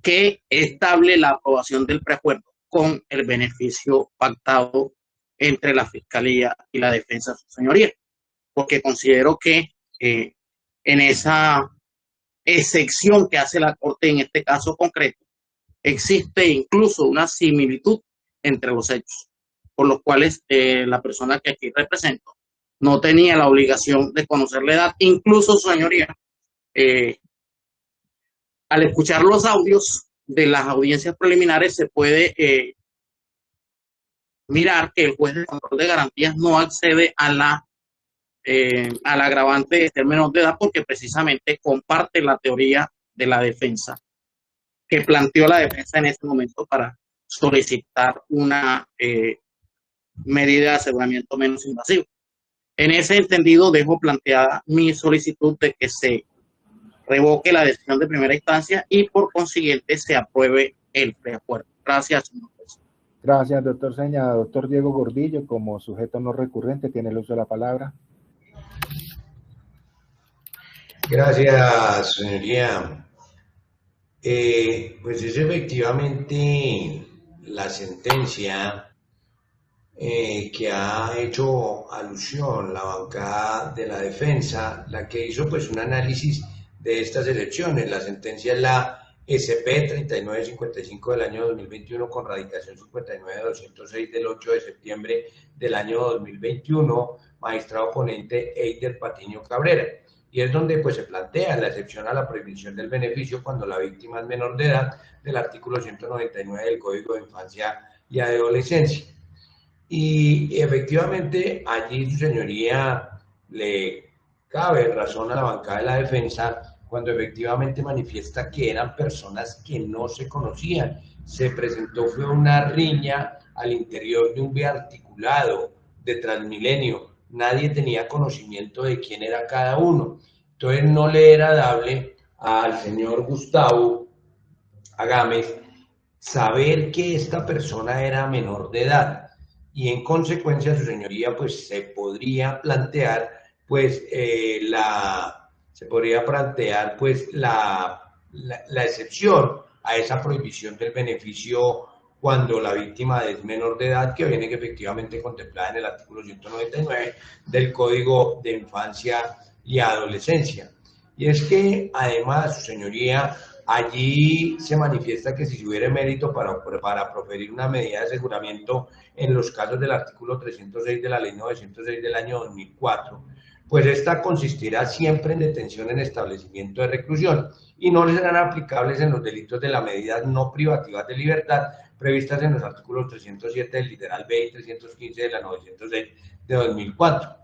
que es dable la aprobación del preacuerdo con el beneficio pactado entre la Fiscalía y la Defensa de su señoría, porque considero que en esa excepción que hace la Corte en este caso concreto, existe incluso una similitud entre los hechos, por los cuales la persona que aquí represento no tenía la obligación de conocer la edad. Incluso, su señoría, al escuchar los audios de las audiencias preliminares se puede mirar que el juez de control de garantías no accede al agravante de ser menor de edad porque precisamente comparte la teoría de la defensa que planteó la defensa en ese momento para solicitar una medida de aseguramiento menos invasiva. En ese entendido, dejo planteada mi solicitud de que se revoque la decisión de primera instancia y por consiguiente se apruebe el preacuerdo. Gracias, señor presidente. Gracias, doctor Seña. Doctor Diego Gordillo, como sujeto no recurrente, tiene el uso de la palabra. Gracias, señoría. Pues es efectivamente la sentencia que ha hecho alusión la bancada de la defensa, la que hizo pues un análisis de estas elecciones. La sentencia es la SP 3955 del año 2021 con radicación 59206 del 8 de septiembre del año 2021, magistrado ponente Eider Patiño Cabrera. Y es donde pues se plantea la excepción a la prohibición del beneficio cuando la víctima es menor de edad del artículo 199 del Código de Infancia y Adolescencia. Y efectivamente allí, su señoría, le cabe razón a la bancada de la defensa cuando efectivamente manifiesta que eran personas que no se conocían. Se presentó, fue una riña al interior de un biarticulado de Transmilenio. Nadie tenía conocimiento de quién era cada uno. Entonces no le era dable al señor Gustavo Agames saber que esta persona era menor de edad. Y en consecuencia, su señoría, pues se podría plantear, pues, la excepción a esa prohibición del beneficio cuando la víctima es menor de edad, que viene efectivamente contemplada en el artículo 199 del Código de Infancia y Adolescencia. Y es que, además, su señoría, allí se manifiesta que si se hubiera mérito para proferir una medida de aseguramiento en los casos del artículo 306 de la Ley 906 del año 2004, pues esta consistirá siempre en detención en establecimiento de reclusión y no serán aplicables en los delitos de las medidas no privativas de libertad previstas en los artículos 307 del literal B y 315 de la 906 de 2004.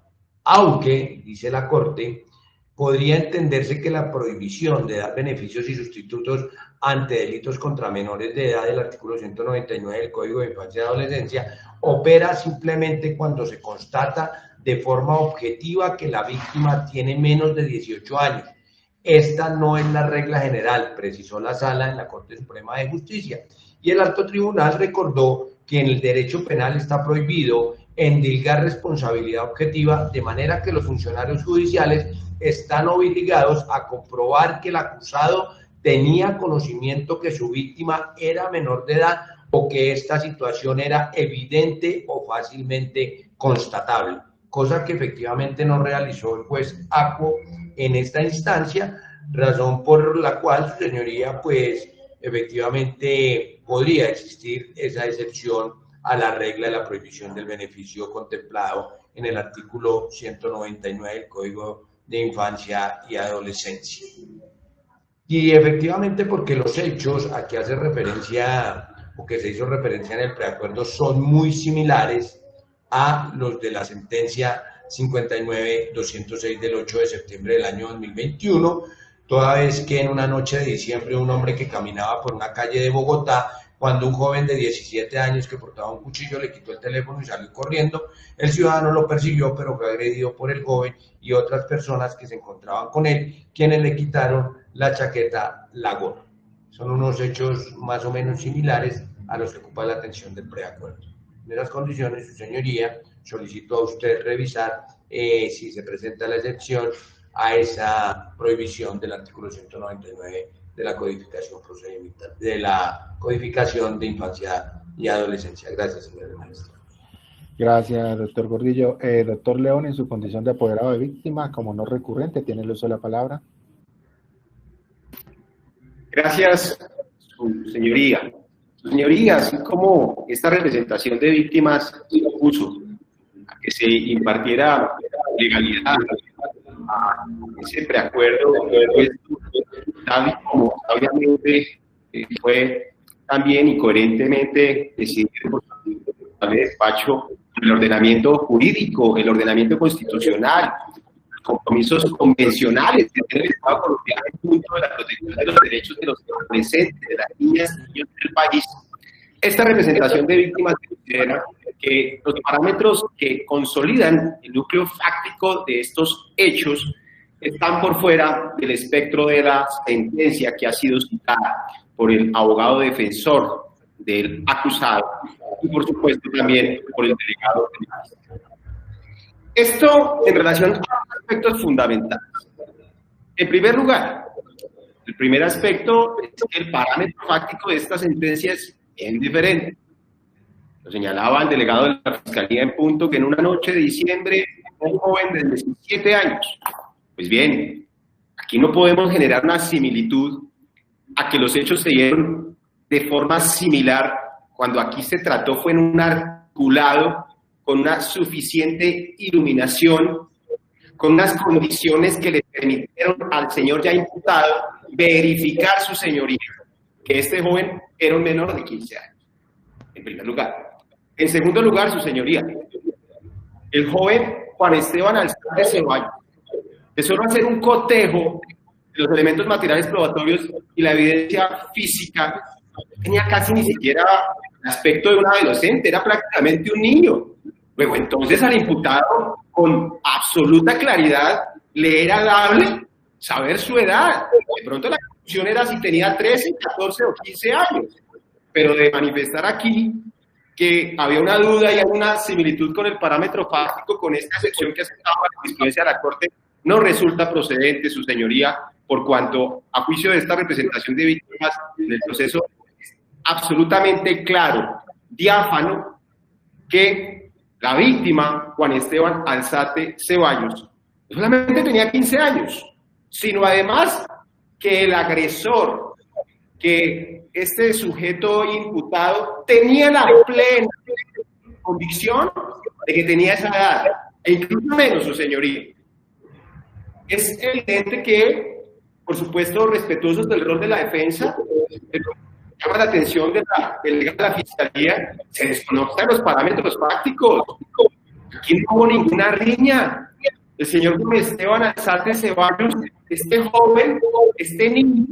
Aunque, dice la Corte, podría entenderse que la prohibición de dar beneficios y sustitutos ante delitos contra menores de edad del artículo 199 del Código de Infancia y Adolescencia opera simplemente cuando se constata de forma objetiva que la víctima tiene menos de 18 años. Esta no es la regla general, precisó la Sala en la Corte Suprema de Justicia. Y el Alto Tribunal recordó que en el derecho penal está prohibido endilgar responsabilidad objetiva, de manera que los funcionarios judiciales están obligados a comprobar que el acusado tenía conocimiento que su víctima era menor de edad o que esta situación era evidente o fácilmente constatable, cosa que efectivamente no realizó el juez Acuo en esta instancia, razón por la cual, su señoría, pues efectivamente podría existir esa excepción a la regla de la prohibición del beneficio contemplado en el artículo 199 del Código de Infancia y Adolescencia. Y efectivamente porque los hechos a que hace referencia o que se hizo referencia en el preacuerdo son muy similares a los de la sentencia 59-206 del 8 de septiembre del año 2021, toda vez que en una noche de diciembre un hombre que caminaba por una calle de Bogotá, cuando un joven de 17 años que portaba un cuchillo le quitó el teléfono y salió corriendo, el ciudadano lo persiguió, pero fue agredido por el joven y otras personas que se encontraban con él, quienes le quitaron la chaqueta, la gorra. Son unos hechos más o menos similares a los que ocupa la atención del preacuerdo. En esas condiciones, su señoría, solicito a usted revisar si se presenta la excepción a esa prohibición del artículo 199 de la codificación procedimental, de la codificación de infancia y adolescencia. Gracias, señor maestro. Gracias, doctor Gordillo. Doctor León, en su condición de apoderado de víctima, como no recurrente, tiene el uso de la palabra. Gracias, su señoría. Su señoría, así como esta representación de víctimas se opuso a que se impartiera legalidad a ese preacuerdo, pues, tal como obviamente fue también y coherentemente decidido por el despacho el ordenamiento jurídico, el ordenamiento constitucional, compromisos convencionales que tiene el Estado colombiano en punto de la protección de los derechos de los adolescentes, de las niñas y niños del país. Esta representación de víctimas considera que los parámetros que consolidan el núcleo fáctico de estos hechos están por fuera del espectro de la sentencia que ha sido citada por el abogado defensor del acusado y, por supuesto, también por el delegado penal. Esto en relación a aspectos fundamentales. En primer lugar, el primer aspecto es que el parámetro fáctico de esta sentencia es bien diferente. Lo señalaba el delegado de la Fiscalía en punto que en una noche de diciembre un joven de 17 años. Pues bien, aquí no podemos generar una similitud a que los hechos se dieron de forma similar cuando aquí se trató fue en un articulado con una suficiente iluminación, con unas condiciones que le permitieron al señor ya imputado verificar su señoría, que este joven era un menor de 15 años, en primer lugar. En segundo lugar, su señoría, el joven Juan Esteban Alzate Ceballos, de solo hacer un cotejo de los elementos materiales probatorios y la evidencia física, tenía casi ni siquiera el aspecto de un adolescente, era prácticamente un niño. Luego, entonces, al imputado, con absoluta claridad, le era dable saber su edad. De pronto la conclusión era si tenía 13, 14 o 15 años. Pero de manifestar aquí que había una duda y alguna similitud con el parámetro fáctico, con esta excepción que aceptaba la jurisprudencia de la Corte, no resulta procedente, su señoría, por cuanto, a juicio de esta representación de víctimas en el proceso, es absolutamente claro, diáfano, que la víctima, Juan Esteban Alzate Ceballos, no solamente tenía 15 años, sino además que el agresor, que este sujeto imputado tenía la plena convicción de que tenía esa edad, e incluso menos, su señoría. Es evidente que, por supuesto, respetuosos del rol de la defensa, llama la atención de la delegada de la Fiscalía, se desconocen los parámetros fácticos. Aquí no hubo ninguna riña. El señor Juan Esteban Alzate Ceballos, este joven, este niño,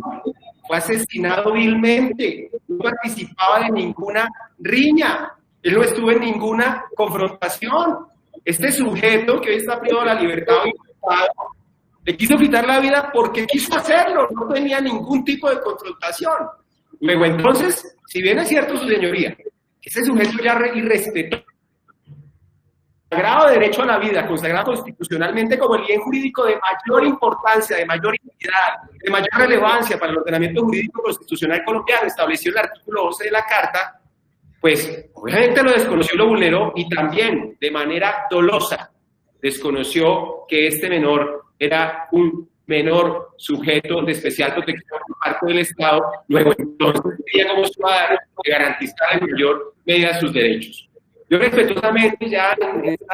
fue asesinado vilmente, no participaba de ninguna riña, él no estuvo en ninguna confrontación. Este sujeto que hoy está privado de la libertad, le quiso quitar la vida porque quiso hacerlo, no tenía ningún tipo de confrontación. Luego, entonces, si bien es cierto, su señoría, ese sujeto ya irrespetó el sagrado derecho a la vida, consagrado constitucionalmente como el bien jurídico de mayor importancia, de mayor entidad, de mayor relevancia para el ordenamiento jurídico constitucional colombiano, estableció el artículo 11 de la Carta, pues obviamente lo desconoció y lo vulneró, y también de manera dolosa desconoció que este menor era un menor sujeto de especial protección por parte del Estado. Luego, entonces, tenía como ciudadano de garantizar en mayor medida sus derechos. Yo respetuosamente ya en este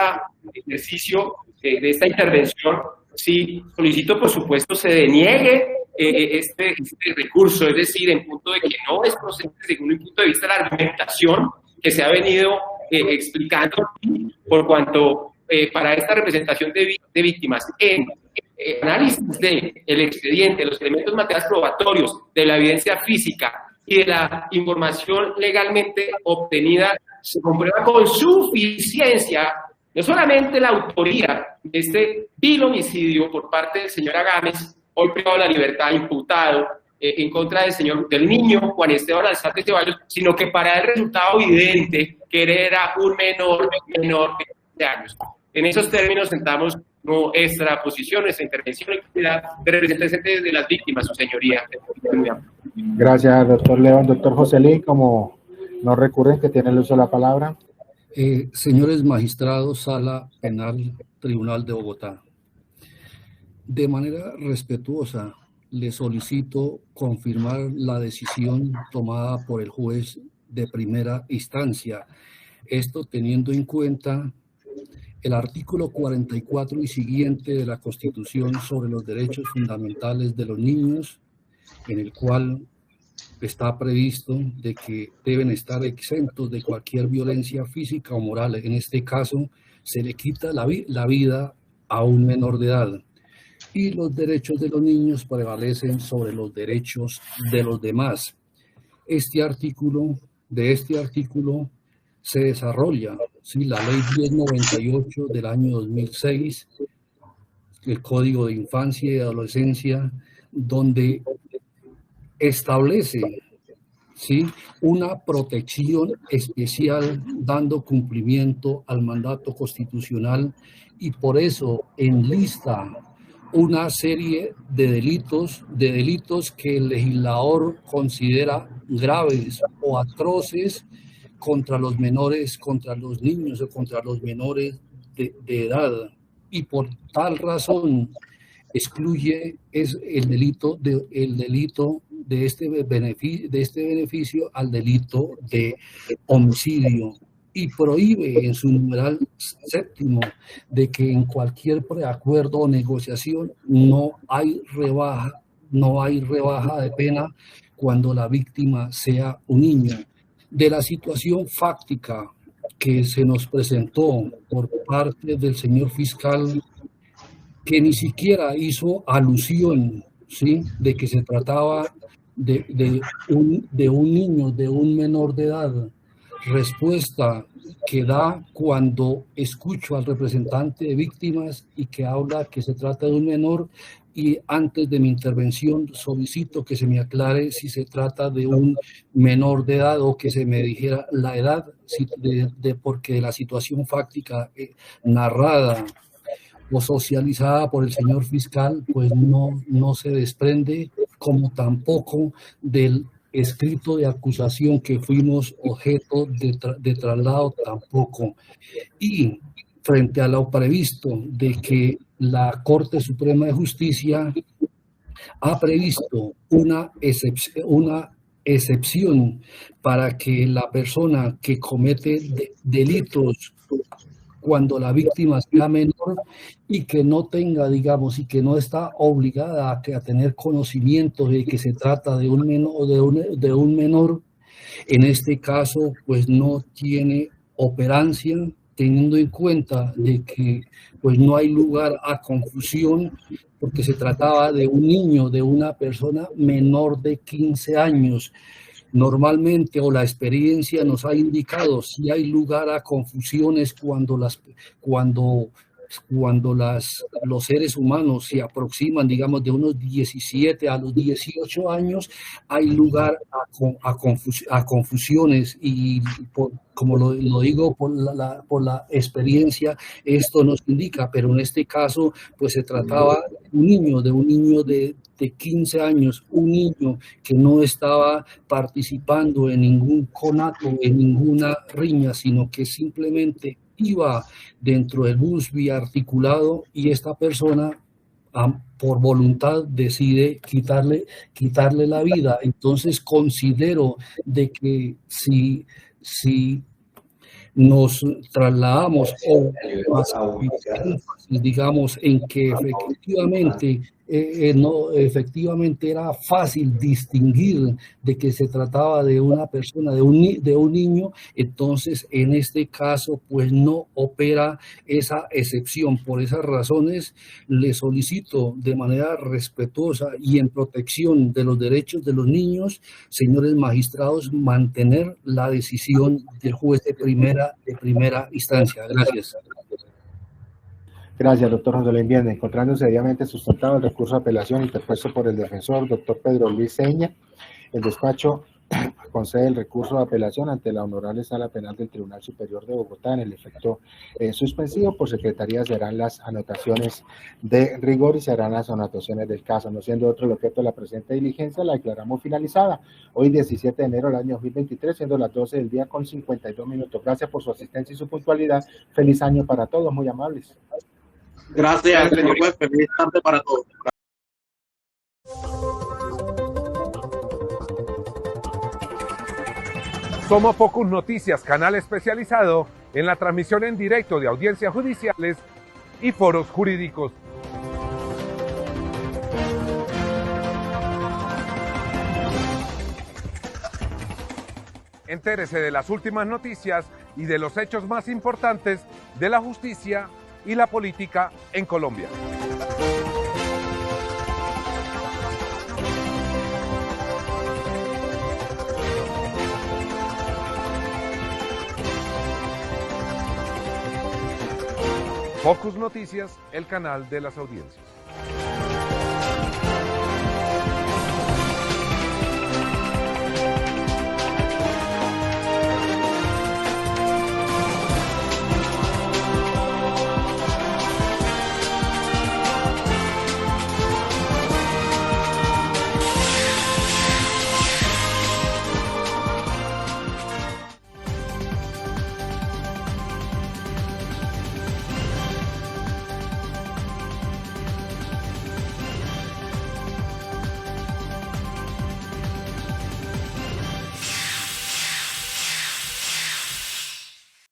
ejercicio de esta intervención, sí solicito, por supuesto, se deniegue este recurso, es decir, en punto de que no es procedente según el punto de vista de la argumentación que se ha venido explicando, por cuanto para esta representación de víctimas en análisis del expediente, los elementos materiales probatorios, de la evidencia física y de la información legalmente obtenida, se comprueba con suficiencia no solamente la autoría de este vil homicidio por parte del señor Agames, hoy privado de la libertad, imputado en contra del niño Juan Esteban Alzate Ceballos, sino que para él resultaba evidente que él era un menor de 15 años. En esos términos sentamos nuestra posición, nuestra intervención en calidad de representantes de las víctimas, su señoría. Gracias, doctor León. Doctor Joselín, como no recurren, que tiene el uso de la palabra. Señores magistrados, Sala Penal, Tribunal de Bogotá. De manera respetuosa, le solicito confirmar la decisión tomada por el juez de primera instancia. Esto teniendo en cuenta el artículo 44 y siguiente de la Constitución sobre los derechos fundamentales de los niños, en el cual está previsto de que deben estar exentos de cualquier violencia física o moral. En este caso, se le quita la vida a un menor de edad. Y los derechos de los niños prevalecen sobre los derechos de los demás. De este artículo se desarrolla, ¿sí?, la Ley 1098 del año 2006, el Código de Infancia y Adolescencia, donde establece, ¿sí?, una protección especial dando cumplimiento al mandato constitucional, y por eso enlista una serie de delitos que el legislador considera graves o atroces contra los menores, contra los niños o contra los menores de edad, y por tal razón excluye el delito de este beneficio al delito de homicidio, y prohíbe en su numeral séptimo de que en cualquier preacuerdo o negociación no hay rebaja de pena cuando la víctima sea un niño. De la situación fáctica que se nos presentó por parte del señor fiscal, que ni siquiera hizo alusión, ¿sí?, de que se trataba de un niño, de un menor de edad, respuesta que da cuando escucho al representante de víctimas y que habla que se trata de un menor, y antes de mi intervención solicito que se me aclare si se trata de un menor de edad o que se me dijera la edad, porque la situación fáctica narrada o socializada por el señor fiscal pues no se desprende, como tampoco del escrito de acusación que fuimos objeto de traslado tampoco. Y frente a lo previsto de que la Corte Suprema de Justicia ha previsto una excepción para que la persona que comete delitos cuando la víctima sea menor y que no tenga, digamos, y que no está obligada a tener conocimiento de que se trata de un menor, en este caso, pues no tiene operancia, teniendo en cuenta de que pues no hay lugar a confusión, porque se trataba de un niño, de una persona menor de 15 años. Normalmente, o la experiencia nos ha indicado, si hay lugar a confusiones cuando los seres humanos se aproximan, digamos, de unos 17 a los 18 años, hay lugar a confusiones, y como lo digo por la experiencia, esto nos indica, pero en este caso pues se trataba de un niño de 15 años, un niño que no estaba participando en ningún conato, en ninguna riña, sino que simplemente iba dentro del bus biarticulado, y esta persona por voluntad decide quitarle la vida. Entonces considero de que si nos trasladamos o digamos en que efectivamente no, efectivamente era fácil distinguir de que se trataba de una persona, de un niño, entonces en este caso pues no opera esa excepción. Por esas razones le solicito de manera respetuosa y en protección de los derechos de los niños, señores magistrados, mantener la decisión del juez de primera instancia. Gracias. Gracias, doctor José Luis. Bien, encontrándose debidamente sustentado el recurso de apelación interpuesto por el defensor, doctor Pedro Luis Seña, el despacho concede el recurso de apelación ante la Honorable Sala Penal del Tribunal Superior de Bogotá. En el efecto suspensivo, por secretaría se harán las anotaciones de rigor y se harán las anotaciones del caso. No siendo otro el objeto de la presente diligencia, la declaramos finalizada. Hoy, 17 de enero del año 2023, siendo las 12 del día con 52 minutos. Gracias por su asistencia y su puntualidad. Feliz año para todos, muy amables. Gracias, señor juez. Feliz tarde para todos. Somos Focus Noticias, canal especializado en la transmisión en directo de audiencias judiciales y foros jurídicos. Entérese de las últimas noticias y de los hechos más importantes de la justicia y la política en Colombia. Focus Noticias, el canal de las audiencias.